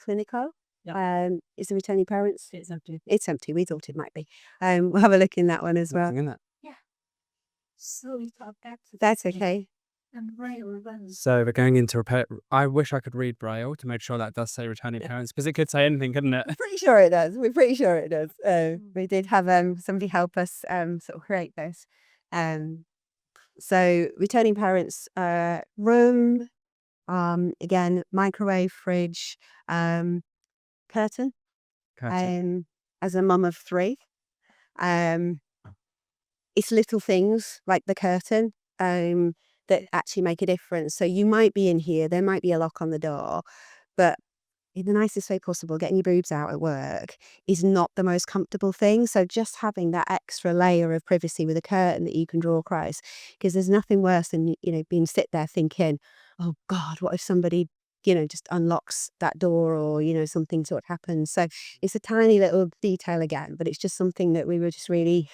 clinical. Yeah. Is the returning parents? It's empty. It's empty. We thought it might be. We'll have a look in that one as well. In that. Yeah. That's okay. So we're going into repair. I wish I could read Braille to make sure that does say returning parents, because it could say anything, couldn't it? Pretty sure it does. We're pretty sure it does. We did have somebody help us sort of create this. So returning parents room, again, microwave, fridge, curtain. As a mum of 3, it's little things like the curtain that actually make a difference. So you might be in here, there might be a lock on the door, but in the nicest way possible, getting your boobs out at work is not the most comfortable thing. So just having that extra layer of privacy with a curtain that you can draw across, because there's nothing worse than, being sit there thinking, oh God, what if somebody, just unlocks that door, or, something sort of happens. So it's a tiny little detail again, but it's just something that we were just really,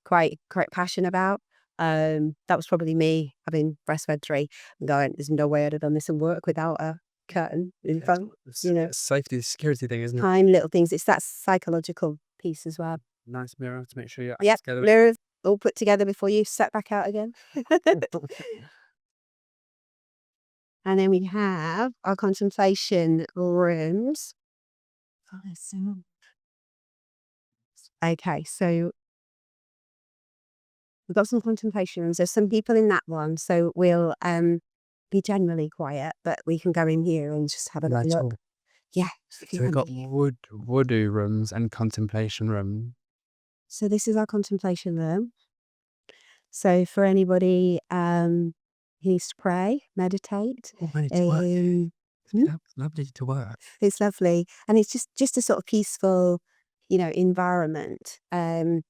quite passionate about. That was probably me having breastfed 3 and going, there's no way I'd have done this in work without a curtain in front. Safety, security thing, isn't it? Tiny little things. It's that psychological piece as well. Nice mirror to make sure you're Yep, together. mirrors all put together before you set back out again. And then we have our contemplation rooms. Okay, so we've got some contemplation rooms. There's some people in that one, so we'll be generally quiet, but we can go in here and just have a That's look. all. Yeah. So we've got voodoo rooms and contemplation room. So this is our contemplation room. So for anybody who needs to pray, meditate, Lovely to work. it's lovely, and it's just a sort of peaceful, environment. To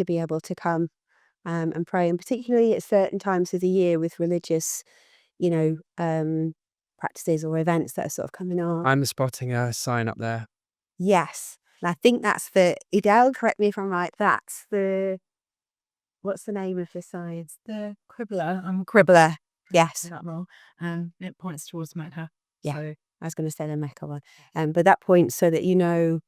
be able to come and pray, and particularly at certain times of the year with religious, practices or events that are sort of coming on. I'm spotting a sign up there. Yes, and I think that's the Idel. Correct me if I'm right. That's the what's the name of the sign? The quibbler. Cribbler. Yes. That role. It points towards Mecca. Yeah. So, I was going to say the Mecca one, but that points so that you know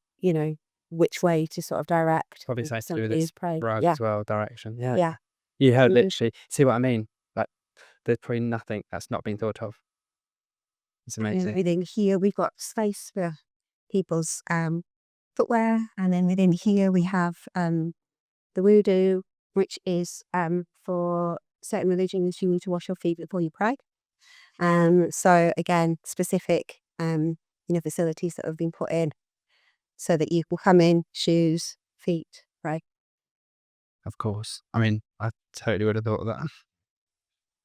which way to sort of direct. Probably safe to do somebody this who's praying. rug Yeah, as well, direction. Yeah. yeah. You heard Mhm. literally. See what I mean? Like, there's probably nothing that's not been thought of. It's And amazing. within here, we've got space for people's footwear, and then within here we have the wudu, which is for certain religions you need to wash your feet before you pray. So again, specific facilities that have been put in so that you can come in, shoes, feet, pray. Of course. I mean, I totally would have thought of that.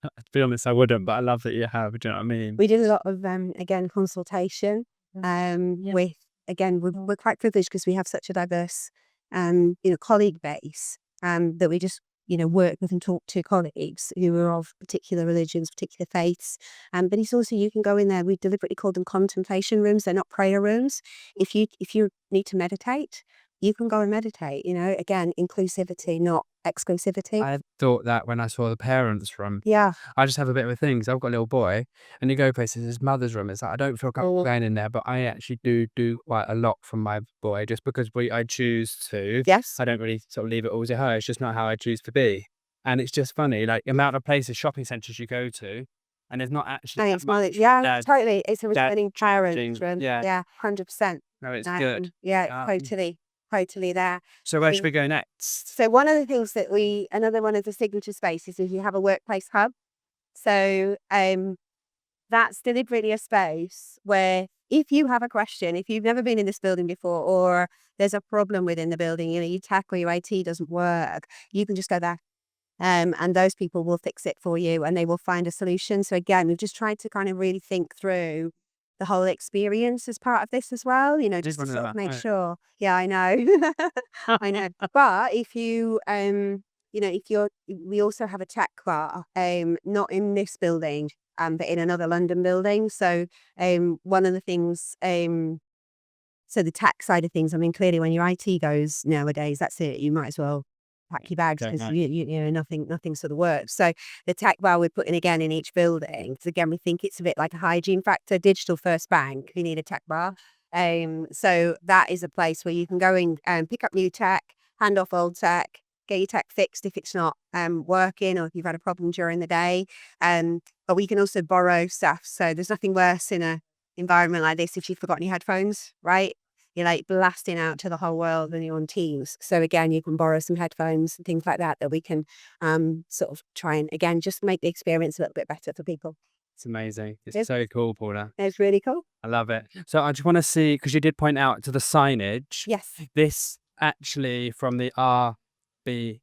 To be honest, I wouldn't, but I love that you have. Do you know what I mean? We did a lot of again consultation with we're quite privileged because we have such a diverse colleague base that we just work with and talk to colleagues who are of particular religions, particular faiths. But it's also, you can go in there. We deliberately call them contemplation rooms. They're not prayer rooms. If you need to meditate, you can go and meditate. Again, inclusivity, not exclusivity. I thought that when I saw the parents' room. Yeah. I just have a bit of a thing, because I've got a little boy, and you go places, his mother's room. It's like, I don't feel comfortable going in there, but I actually do quite a lot from my boy, just because I choose to. Yes. I don't really sort of leave it all to her. It's just not how I choose to be. And it's just funny, like, the amount of places, shopping centres you go to, and there's not actually that much. Yeah, totally. It's a returning parents room. yeah. Yeah, 100%. No, it's good. Yeah, totally there. So where should we go next? So one of the things that another one of the signature spaces is you have a workplace hub. So that's deliberately a space where if you have a question, if you've never been in this building before, or there's a problem within the building, your tech or your IT doesn't work, you can just go there. And those people will fix it for you, and they will find a solution. So again, we've just tried to kind of really think through the whole experience as part of this as well, just to sort of make sure. Yeah, I know. I know. But if you, we also have a tech bar, not in this building, but in another London building. So one of the things, so the tech side of things, I mean, clearly when your IT goes nowadays, that's it. You might as well pack your bags, because nothing sort of works. So the tech bar we're putting again in each building, because again we think it's a bit like a hygiene factor. Digital first bank, you need a tech bar. So that is a place where you can go in and pick up new tech, hand off old tech, get your tech fixed if it's not working or if you've had a problem during the day. But we can also borrow stuff. So there's nothing worse in a environment like this if you've forgotten your headphones, right? You're like blasting out to the whole world and you're on Teams. So again, you can borrow some headphones and things like that we can sort of try and, again, just make the experience a little bit better for people. It's amazing. It's Yes. so cool, Paula. It's really cool. I love it. So I just want to see, because you did point out to the signage, Yes. this actually from the RNIB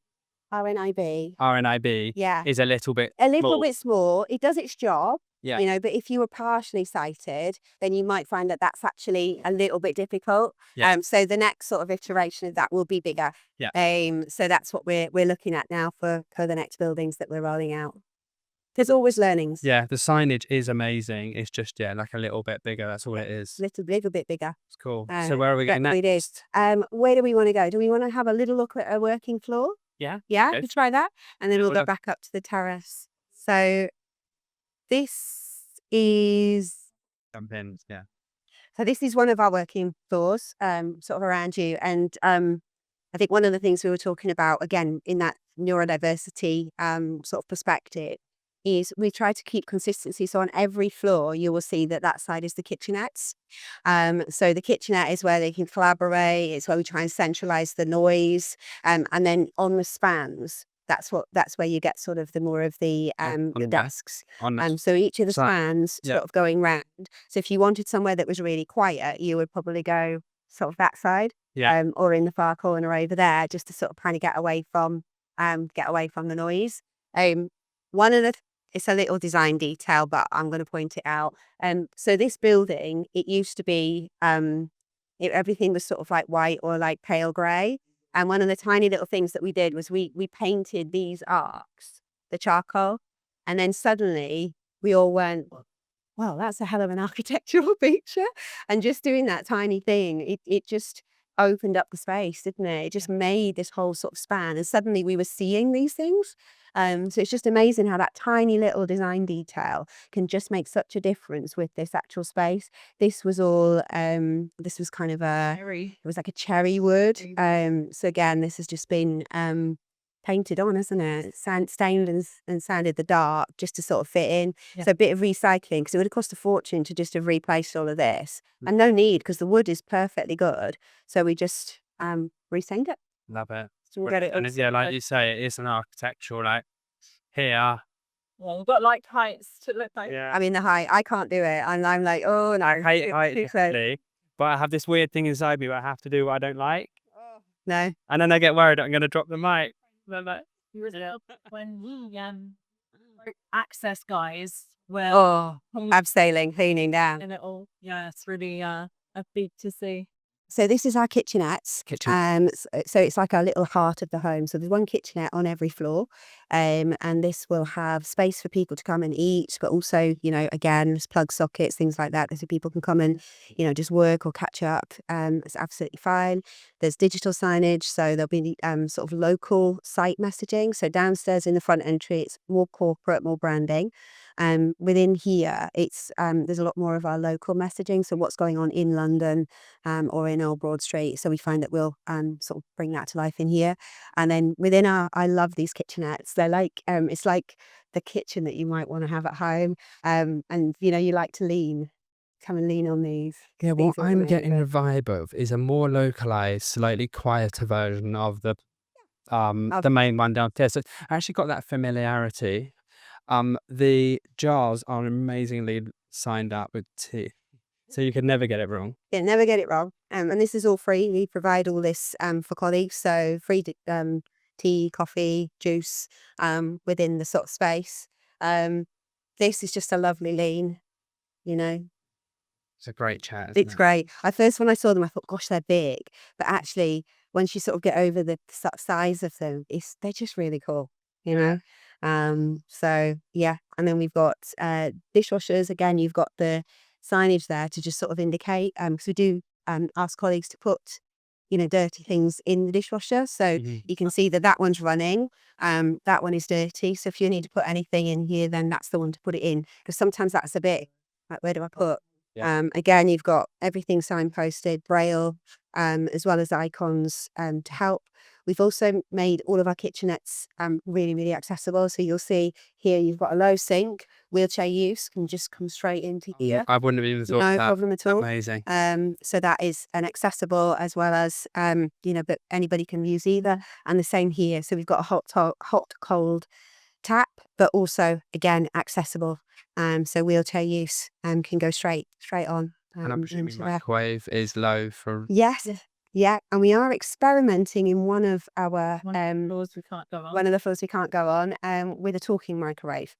RNIB. Yeah. is a little bit bit small. It does its job. Yeah. You know, but if you were partially sighted, then you might find that that's actually a little bit difficult. Yeah. So the next sort of iteration of that will be bigger. Yeah. So that's what we're looking at now for the next buildings that we're rolling out. There's always learnings. Yeah, the signage is amazing. It's just, like a little bit bigger. That's all it is. Little bit bigger. It's cool. So where are we going It is. next? Where do we want to go? Do we want to have a little look at a working floor? Yeah. Yeah, Good. we try that. And then we'll go Cool. back up to the terrace. So this is Jump in. Yeah. So this is one of our working floors, sort of around you. And I think one of the things we were talking about, again, in that neurodiversity sort of perspective, is we try to keep consistency. So on every floor, you will see that side is the kitchenettes. So the kitchenette is where they can collaborate. It's where we try and centralize the noise. And then on the spans, that's where you get sort of the more of the desks. So each of the spans sort of going round. So if you wanted somewhere that was really quiet, you would probably go sort of that side, or in the far corner over there, just to sort of kind of get away from the noise. One of the It's a little design detail, but I'm going to point it out. So this building, it used to be everything was sort of like white or like pale grey. And one of the tiny little things that we did was we painted these arcs, the charcoal, and then suddenly we all went, well, that's a hell of an architectural feature. And just doing that tiny thing, it just opened up the space, didn't it? It just made this whole sort of span. And suddenly we were seeing these things. So it's just amazing how that tiny little design detail can just make such a difference with this actual space. This was all, this was kind of it was like a cherry wood. So again, this has just been painted on, isn't it? Stained and sanded the dark just to sort of fit in. Yeah. So a bit of recycling, because it would have cost a fortune to just have replaced all of this. And no need, because the wood is perfectly good. So we just restained it. Love it. So we'll get it. And like you say, it is an architectural, like here. Well, we've got like heights to look like. Yeah. I mean, the height, I can't do it. And I'm like, oh no. I hate height, too close. definitely, but I have this weird thing inside me where I have to do what I don't like. No. And then I get worried I'm going to drop the mic. Then like, When we access guys were Abseiling, cleaning down. in it all. Yeah, it's really a big to see. So this is our kitchenettes. So it's like our little heart of the home. So there's one kitchenette on every floor, and this will have space for people to come and eat, but also, again, there's plug sockets, things like that, so people can come and, just work or catch up. It's absolutely fine. There's digital signage, so there'll be sort of local site messaging. So downstairs in the front entry, it's more corporate, more branding. Within here, it's there's a lot more of our local messaging. So what's going on in London or in Old Broad Street. So we find that we'll sort of bring that to life in here. And then within I love these kitchenettes. They're like, it's like the kitchen that you might want to have at home. And, you like to come and lean on these. yeah, what These are I'm getting amazing. a vibe of is a more localized, slightly quieter version of the main one downstairs. So I actually got that familiarity. The jars are amazingly signed up with tea, so you can never get it wrong. Yeah, never get it wrong. And this is all free. We provide all this for colleagues. So free tea, coffee, juice within the sort of space. This is just a lovely lean, It's a great chat. It's great. When I saw them, I thought, gosh, they're big. But actually, once you sort of get over the size of them, they're just really cool, So yeah, and then we've got dishwashers. Again, you've got the signage there to just sort of indicate, because we do ask colleagues to put dirty things in the dishwasher, so you can see that one's running, that one is dirty, so if you need to put anything in here, then that's the one to put it in, because sometimes that's a bit like, where do I put? Again, you've got everything signposted, braille, as well as icons to help. We've also made all of our kitchenettes really, really accessible. So you'll see here you've got a low sink, wheelchair use can just come straight into here. I wouldn't have even thought No that. problem at all. Amazing. So that is an accessible as well as, but anybody can use either. And the same here. So we've got a hot, cold tap, but also, again, accessible. So wheelchair use can go straight on. And I'm presuming into there. microwave is low for... Yes. Yeah. And we are experimenting in one of our Floors we can't go on. one of the floors we can't go on with a talking microwave.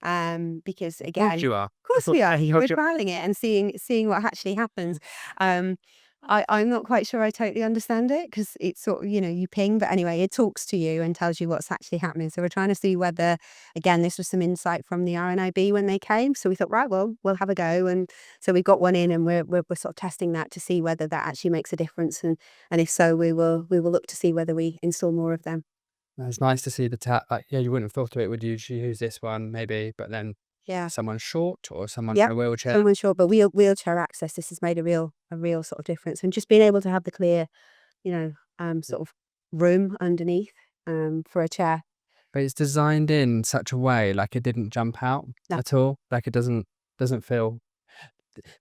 Because again, you are. of course we are. You're We're trialing it and seeing what actually happens. I'm not quite sure I totally understand it because it's sort of, you ping, but anyway, it talks to you and tells you what's actually happening. So we're trying to see whether, again, this was some insight from the RNIB when they came. So we thought, right, well, we'll have a go. And so we got one in and we're sort of testing that to see whether that actually makes a difference. And if so, we will look to see whether we install more of them. It's nice to see the tap. Like, yeah, you wouldn't have thought of it, would you? You use this one maybe, but then Yeah. someone short or someone Yep, in a wheelchair. Someone short, but wheelchair access, this has made a real sort of difference. And just being able to have the clear, sort of room underneath for a chair. But it's designed in such a way like it didn't jump out No. at all. Like it doesn't feel.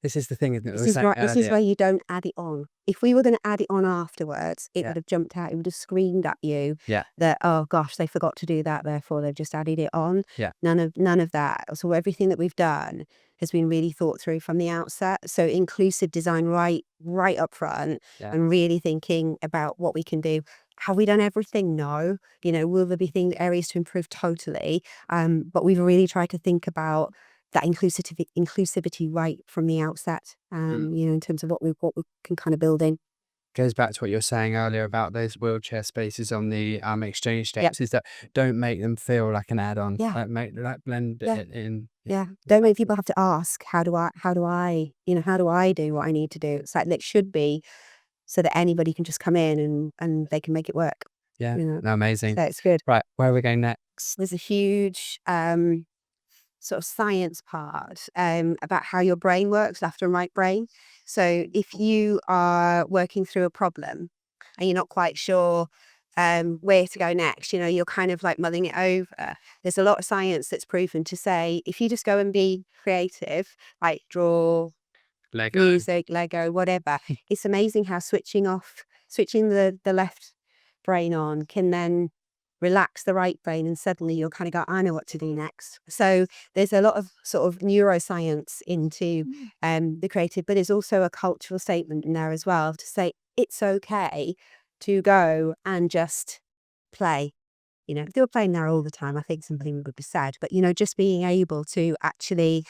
This is the thing, isn't it? This is where you don't add it on. If we were going to add it on afterwards, it Yeah. would have jumped out. It would have screamed at you Yeah. that, oh gosh, they forgot to do that. Therefore, they've just added it on. Yeah. None of that. So everything that we've done has been really thought through from the outset. So inclusive design right up front, Yeah. and really thinking about what we can do. Have we done everything? No. Will there be areas to improve? Totally. But we've really tried to think about that inclusivity right from the outset, in terms of what we can kind of build in. Goes back to what you were saying earlier about those wheelchair spaces on the exchange decks. Is that don't make them feel like an add-on. Yeah. Blend Yeah. it in. Yeah. Don't make people have to ask, how do I do what I need to do? It's like it should be so that anybody can just come in and they can make it work. Yeah. No, Amazing. So it's good. Right, where are we going next? There's a huge sort of science part about how your brain works, left and right brain. So if you are working through a problem and you're not quite sure where to go next, you're kind of like mulling it over. There's a lot of science that's proven to say if you just go and be creative, like draw, Lego. music, Lego, whatever, it's amazing how switching the left brain on can then relax the right brain, and suddenly you'll kind of go, I know what to do next. So there's a lot of sort of neuroscience into the creative, but there's also a cultural statement in there as well to say it's okay to go and just play. If they were playing there all the time, I think something would be sad. But, just being able to actually,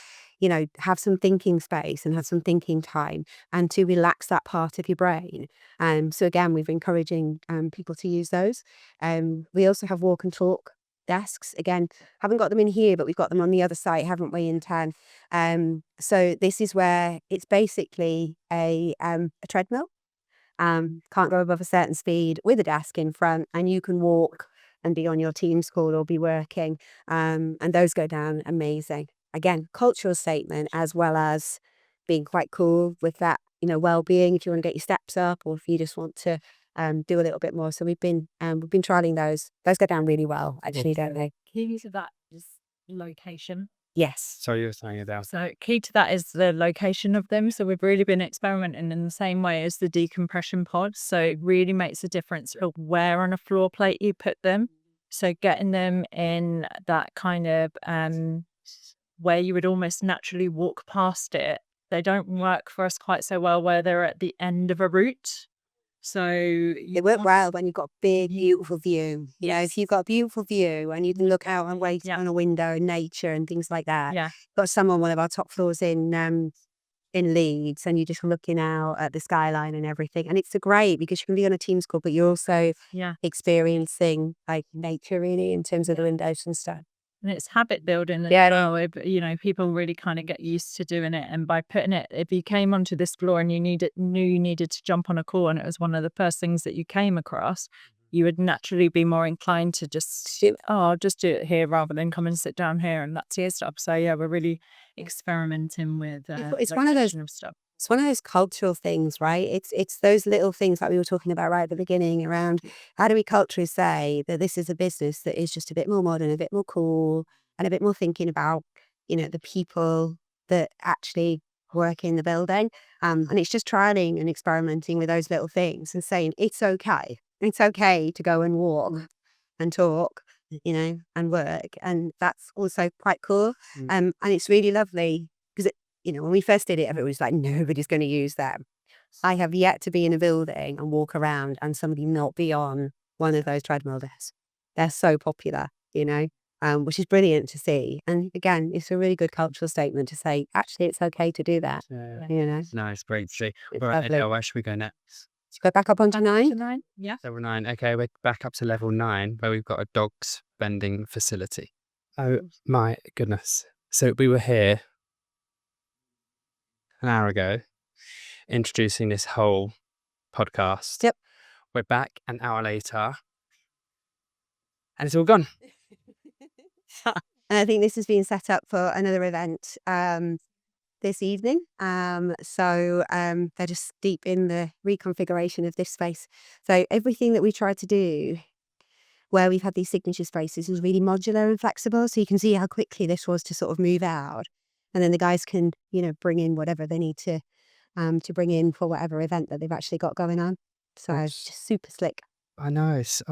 have some thinking space and have some thinking time and to relax that part of your brain. So again, we're encouraging people to use those. We also have walk and talk desks. Again, haven't got them in here, but we've got them on the other side, haven't we, in town? So this is where it's basically a treadmill. Can't go above a certain speed with a desk in front, and you can walk and be on your Teams call or be working. And those go down amazing. Again, cultural statement as well as being quite cool with that, well-being if you want to get your steps up or if you just want to do a little bit more. So we've been trialing those. Those go down really well, actually, don't they? Key to that is location. Yes. So you were saying about. So key to that is the location of them. So we've really been experimenting in the same way as the decompression pods. So it really makes a difference of where on a floor plate you put them. So getting them in that kind of where you would almost naturally walk past it. They don't work for us quite so well where they're at the end of a route. So They work well when you've got a big, beautiful view. If you've got a beautiful view and you can look out and wait on a window and nature and things like that. Yeah. Got some on one of our top floors in Leeds, and you're just looking out at the skyline and everything. And it's great because you can be on a Teams call, but you're also experiencing like nature really in terms of the windows and stuff. And it's habit building as well. People really kind of get used to doing it. And by putting it, if you came onto this floor and knew you needed to jump on a call and it was one of the first things that you came across, you would naturally be more inclined to just I'll just do it here rather than come and sit down here and that's your stuff. So yeah, we're really experimenting with it's one of those stuff. It's one of those cultural things, right? It's those little things like we were talking about right at the beginning around how do we culturally say that this is a business that is just a bit more modern, a bit more cool, and a bit more thinking about, the people that actually work in the building. And it's just trialing and experimenting with those little things and saying it's okay. It's okay to go and walk and talk, and work. And that's also quite cool. And it's really lovely because, when we first did it, everyone was like, nobody's going to use them. I have yet to be in a building and walk around and somebody not be on one of those treadmill desks. They're so popular, which is brilliant to see. And again, it's a really good cultural statement to say, actually, it's okay to do that. Yeah. Nice, great to see. It's All right, lovely. where should we go next? Let's go back up onto 9. 9. Yeah. Level 9. Okay, we're back up to level 9 where we've got a dog's vending facility. Oh my goodness. So we were here an hour ago introducing this whole podcast. Yep. We're back an hour later and it's all gone. And I think this has been set up for another event this evening. So they're just deep in the reconfiguration of this space. So everything that we tried to do where we've had these signature spaces is really modular and flexible. So you can see how quickly this was to sort of move out. And then the guys can, bring in whatever they need to bring in for whatever event that they've actually got going on. So it's just super slick. I know. It's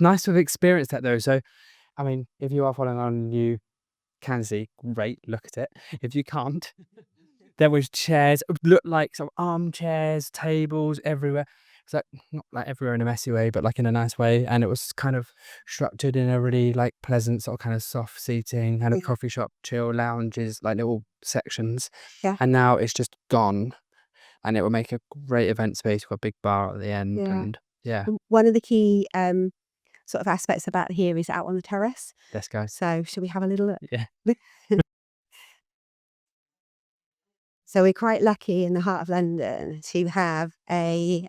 nice to have experienced that though. So, I mean, if you are following on, you can see, great, look at it. If you can't, there was chairs, looked like some armchairs, tables everywhere. It's like not like everywhere in a messy way, but like in a nice way. And it was kind of structured in a really like pleasant sort of kind of soft seating, kind of coffee shop, chill lounges, like little sections. Yeah. And now it's just gone. And it will make a great event space. We've got a big bar at the end. Yeah. And yeah, One of the key sort of aspects about here is out on the terrace. let's go. So should we have a little look? Yeah. So we're quite lucky in the heart of London to have a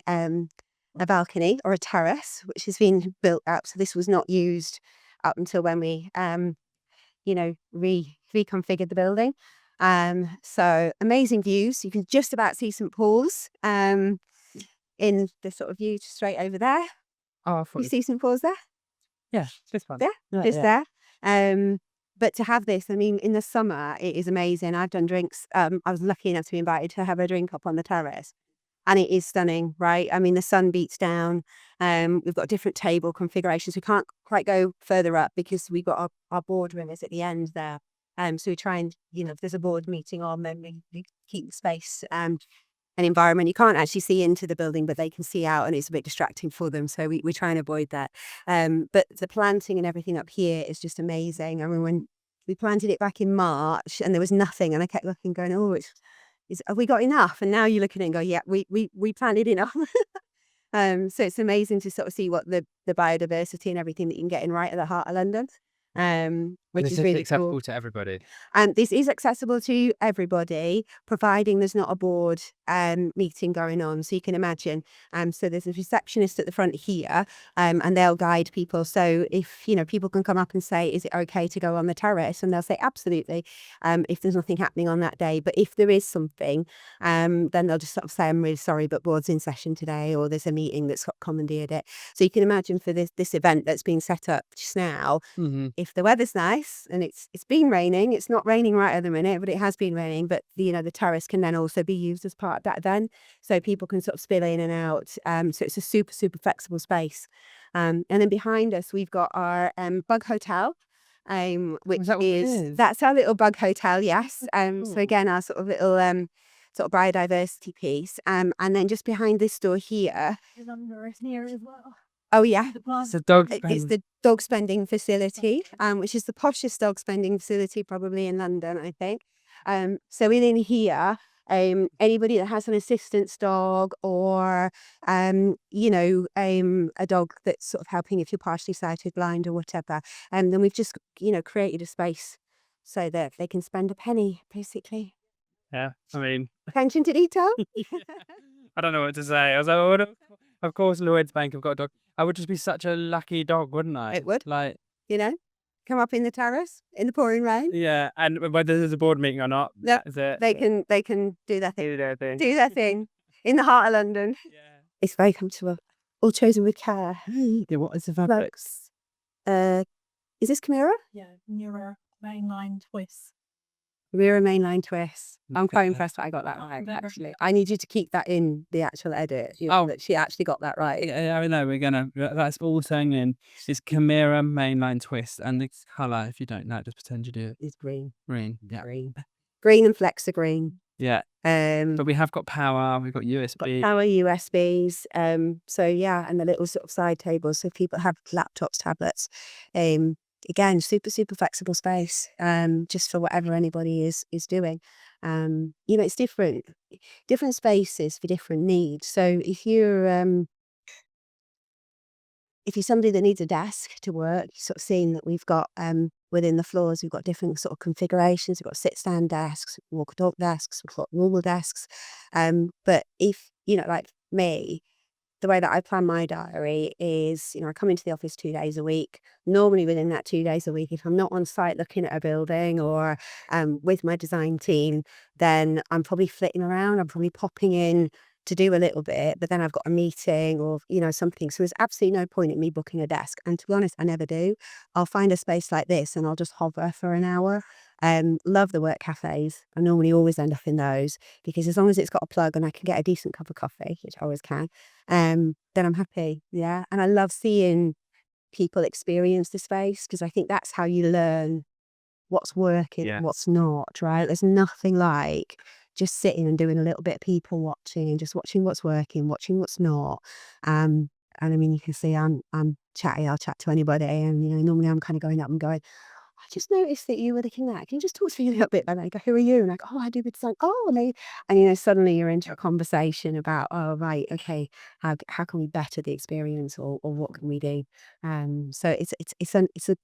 balcony or a terrace, which has been built up. So this was not used up until when we, reconfigured the building. So amazing views. You can just about see St. Paul's in the sort of view straight over there. Oh, You see St. Paul's there? yeah, this one. Yeah, just there. But to have this, I mean, in the summer, it is amazing. I've done drinks. I was lucky enough to be invited to have a drink up on the terrace. And it is stunning, right? I mean, the sun beats down. We've got different table configurations. We can't quite go further up because we've got our boardroom is at the end there. So we try and, if there's a board meeting on, then we keep the space an environment. You can't actually see into the building, but they can see out and it's a bit distracting for them. So we try and avoid that. But the planting and everything up here is just amazing. I mean, when we planted it back in March and there was nothing and I kept looking going, have we got enough? And now you look at it and go, yeah, we planted enough. So it's amazing to sort of see what the biodiversity and everything that you can get in right at the heart of London. Which This is really acceptable cool. to everybody. And this is accessible to everybody, providing there's not a board meeting going on. So you can imagine. So there's a receptionist at the front here, and they'll guide people. So if people can come up and say, "Is it okay to go on the terrace?" and they'll say, "Absolutely." If there's nothing happening on that day, but if there is something, then they'll just sort of say, "I'm really sorry, but board's in session today," or "There's a meeting that's commandeered it." So you can imagine for this event that's been set up just now. Mm-hmm. If the weather's nice and it's been raining, it's not raining right at the minute, but it has been raining. But the terrace can then also be used as part of that event, so people can sort of spill in and out. So it's a super flexible space. And then behind us we've got our bug hotel, which that's our little bug hotel. Yes. So again, our sort of little sort of biodiversity piece. And then just behind this door here. Is near as well. Oh yeah. It's a dog. It's the dog spending facility, which is the poshest dog spending facility probably in London, I think. So within here, anybody that has an assistance dog or, a dog that's sort of helping if you're partially sighted, blind or whatever, then we've just, created a space so that they can spend a penny, basically. Yeah, I mean, Attention to detail. I don't know what to say. I was like, of course, Lloyd's Bank have got a dog. I would just be such a lucky dog, wouldn't I? It would. Like, Because come up in the terrace in the pouring rain. Yeah, and whether there's a board meeting or not, Yep, that's it. they can do their thing. Do their thing. Do their thing in the heart of London. Yeah. It's very comfortable. All chosen with care. Yeah, what is the fabric? Is this Chimera? Yeah, Neuro mainline twist. Chimera mainline twist. I'm quite Okay. impressed that I got that right, Very- actually. I need you to keep that in the actual edit. That she actually got that right. Yeah, I know, that's all saying in. It's Chimera mainline twist, and the colour, if you don't know, just pretend you do it. It's green. Green, yeah. Green and Flexa green. Yeah, but we have got power, we've got USB. Power USBs. So yeah, and the little sort of side tables. So if people have laptops, tablets. Again, super flexible space. Just for whatever anybody is doing. It's different spaces for different needs. So if you're somebody that needs a desk to work, you're sort of seeing that we've got within the floors, we've got different sort of configurations. We've got sit-stand desks, walk-talk desks, we've got normal desks. But if, like me, the way that I plan my diary is, I come into the office 2 days a week. Normally within that 2 days a week, if I'm not on site looking at a building or with my design team, then I'm probably flitting around. I'm probably popping in to do a little bit, but then I've got a meeting or, something. So there's absolutely no point in me booking a desk. And to be honest, I never do. I'll find a space like this and I'll just hover for an hour. Love the work cafes. I normally always end up in those because as long as it's got a plug and I can get a decent cup of coffee, which I always can, then I'm happy. Yeah. And I love seeing people experience the space because I think that's how you learn what's working and what's not, right? There's nothing like just sitting and doing a little bit of people watching and just watching what's working, watching what's not. And I mean, you can see I'm chatty. I'll chat to anybody, and normally I'm kind of going up and going, I just noticed that you were looking at that. Can you just talk to me a little bit? And I go, who are you? And I go, oh, I do with design. Oh, and suddenly you're into a conversation about, oh, right, okay, how can we better the experience, or what can we do? So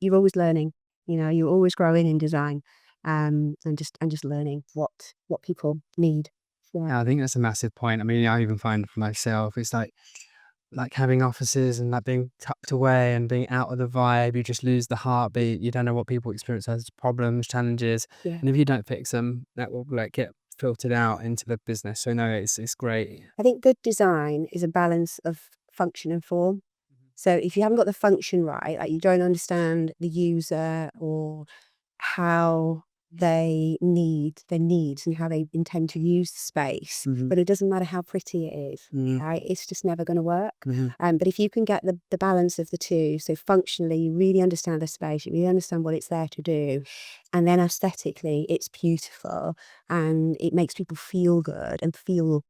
you're always learning. You're always growing in design, and just learning what people need. Yeah, I think that's a massive point. I mean, I even find for myself, it's like having offices and being tucked away and being out of the vibe. You just lose the heartbeat. You don't know what people experience as problems, challenges, and if you don't fix them, that will get filtered out into the business. So no, it's great. I think good design is a balance of function and form. So if you haven't got the function right, like you don't understand the user or how their needs and how they intend to use the space, but it doesn't matter how pretty it is, right? It's just never going to work. But if you can get the balance of the two, so functionally you really understand the space, you really understand what it's there to do, and then aesthetically it's beautiful and it makes people feel good and feel,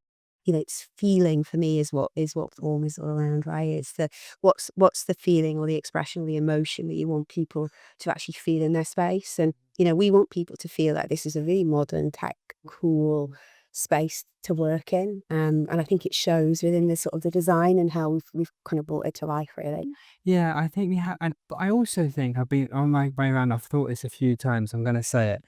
it's feeling for me is what form is all around, right? It's the what's the feeling or the expression or the emotion that you want people to actually feel in their space. And we want people to feel like this is a really modern, tech, cool space to work in. And I think it shows within the sort of the design and how we've kind of brought it to life, really. Yeah, I think we have, but I also think I've been on my way around. I've thought this a few times. I'm going to say it.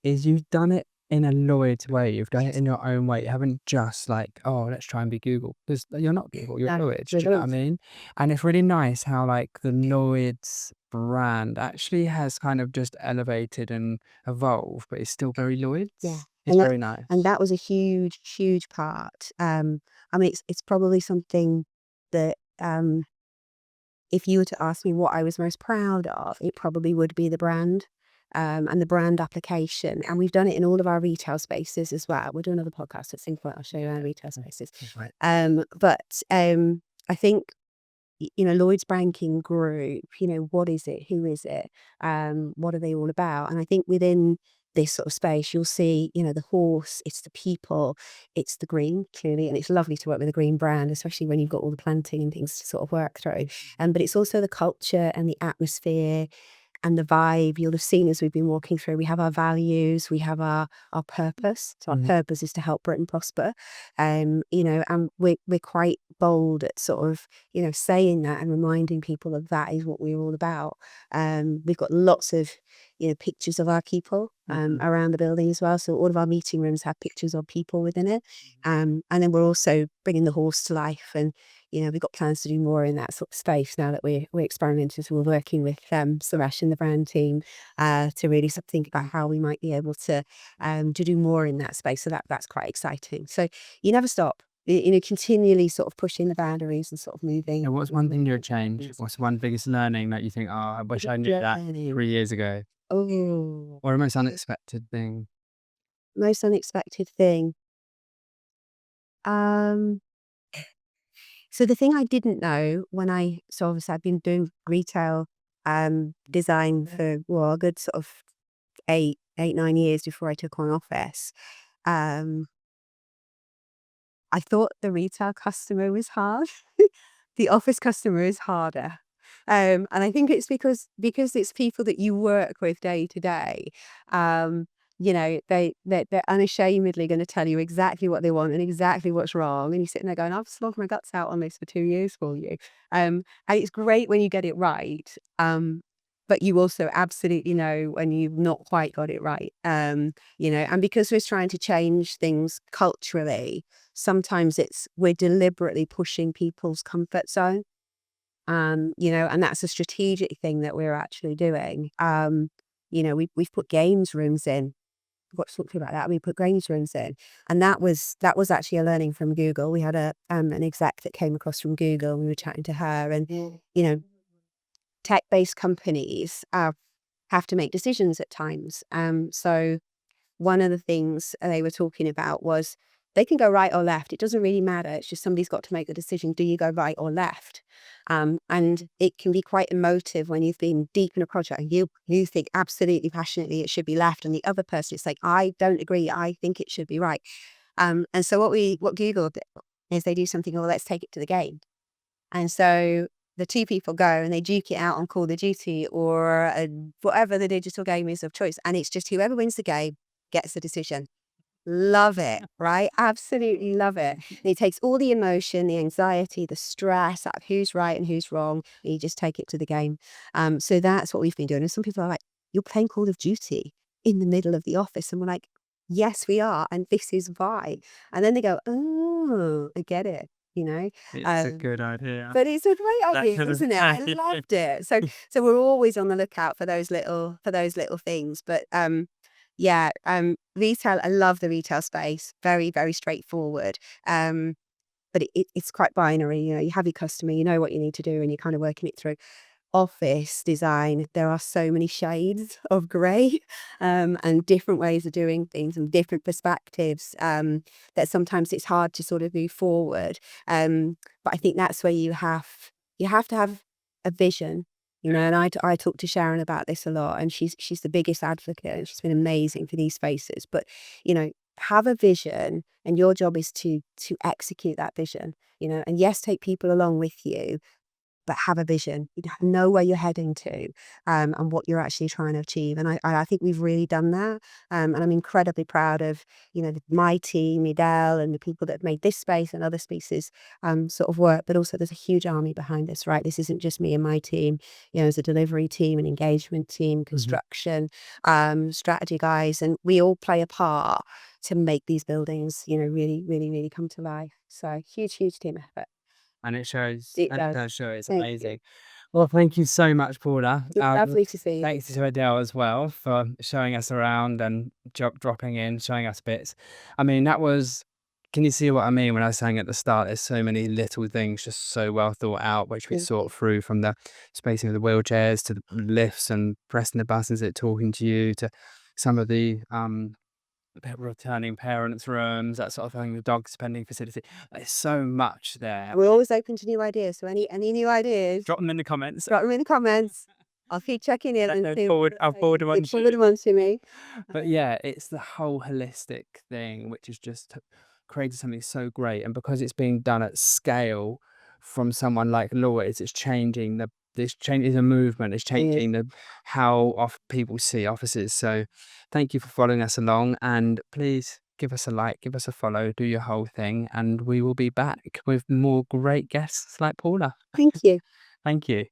Is you've done it in a Lloyd's way. You've done it in your own way. You haven't just oh, let's try and be Google, because you're not Google, you're Lloyd's. Do you know what I mean? And it's really nice how the Lloyd's brand actually has kind of just elevated and evolved, but it's still very Lloyd's. Yeah. It's very nice. And that was a huge part. I mean, it's probably something that if you were to ask me what I was most proud of, it probably would be the brand. And the brand application. And we've done it in all of our retail spaces as well. We'll do another podcast at some point. I'll show you our retail spaces. Right. But I think, Lloyds Banking Group, what is it? Who is it? What are they all about? And I think within this sort of space, you'll see, the horse, it's the people, it's the green, clearly. And it's lovely to work with a green brand, especially when you've got all the planting and things to sort of work through. But it's also the culture and the atmosphere and the vibe. You'll have seen as we've been walking through, we have our values, we have our purpose. So our purpose is to help Britain prosper. And we're quite bold at sort of, saying that and reminding people that is what we're all about. We've got lots of, pictures of our people around the building as well. So all of our meeting rooms have pictures of people within it. And then we're also bringing the horse to life. And, we've got plans to do more in that sort of space now that we're experimenting. So we're working with Suresh and the brand team to really sort of think about how we might be able to do more in that space. So that's quite exciting. So you never stop. Continually sort of pushing the boundaries and sort of moving. And what's one thing you'd change? What's one biggest learning that you think, oh, I wish I knew that 3 years ago? Oh, Or a most unexpected thing? most unexpected thing. So the thing I didn't know so obviously I've been doing retail design for a good sort of 9 years before I took on office. Um, I thought the retail customer was hard. The office customer is harder. And I think it's because it's people that you work with day to day. They're unashamedly going to tell you exactly what they want and exactly what's wrong. And you're sitting there going, I've slogged my guts out on this for 2 years for you. And it's great when you get it right. But you also absolutely know when you've not quite got it right. And because we're trying to change things culturally, sometimes we're deliberately pushing people's comfort zone. And that's a strategic thing that we're actually doing. We've put games rooms in. I've got to talk to you about that. We put games rooms in, and that was actually a learning from Google. We had an exec that came across from Google, and we were chatting to her, and tech-based companies have to make decisions at times. So one of the things they were talking about was they can go right or left. It doesn't really matter. It's just somebody's got to make the decision. Do you go right or left? And it can be quite emotive when you've been deep in a project and you think absolutely passionately it should be left, and the other person is like, I don't agree. I think it should be right. And so what Google did is they do something. Well, let's take it to the game. And so the two people go and they duke it out on Call of Duty or whatever the digital game is of choice, and it's just whoever wins the game gets the decision. Love it, right? Absolutely love it. And it takes all the emotion, the anxiety, the stress out of who's right and who's wrong, and you just take it to the game. So that's what we've been doing. And some people are like, you're playing Call of Duty in the middle of the office. And we're like, yes, we are. And this is why. And then they go, oh, I get it. It's a good idea. But it's a great That idea, kind of- isn't it? I loved it. So we're always on the lookout for those little things. But retail, I love the retail space. Very, very straightforward. But it's quite binary. You have your customer, you know what you need to do, and you're kind of working it through. Office design, there are so many shades of grey and different ways of doing things and different perspectives that sometimes it's hard to sort of move forward. But I think that's where you have to have a vision. And I talk to Sharon about this a lot, and she's the biggest advocate, and she's been amazing for these spaces. But have a vision, and your job is to execute that vision. And yes, take people along with you, but have a vision. Know where you're heading to, and what you're actually trying to achieve. And I think we've really done that. And I'm incredibly proud of my team, Idel, and the people that have made this space and other spaces sort of work. But also, there's a huge army behind this, right? This isn't just me and my team. There's a delivery team, an engagement team, construction, strategy guys, and we all play a part to make these buildings, really, really, really come to life. So huge team effort. And it shows. It and does. It does show. It's Thank you. amazing. Well, thank you so much, Paula. Lovely to see you. Thanks to Adele as well for showing us around and dropping in, showing us bits. I mean, can you see what I mean when I was saying at the start, there's so many little things just so well thought out, which we sort through, from the spacing of the wheelchairs to the lifts and pressing the buttons that talking to you, to some of the returning parents' rooms, that sort of thing, the dog spending facility. There's so much there. We're always open to new ideas. So any new ideas, Drop them in the comments. drop them in the comments. I'll keep checking in and see. I'll forward them on. Forward them on to me. But yeah, it's the whole holistic thing, which is just created something so great. And because it's being done at scale from someone like Lloyds, it's changing the movement. It's changing how people see offices. So thank you for following us along, and please give us a like, give us a follow, do your whole thing, and we will be back with more great guests like Paula. Thank you. Thank you.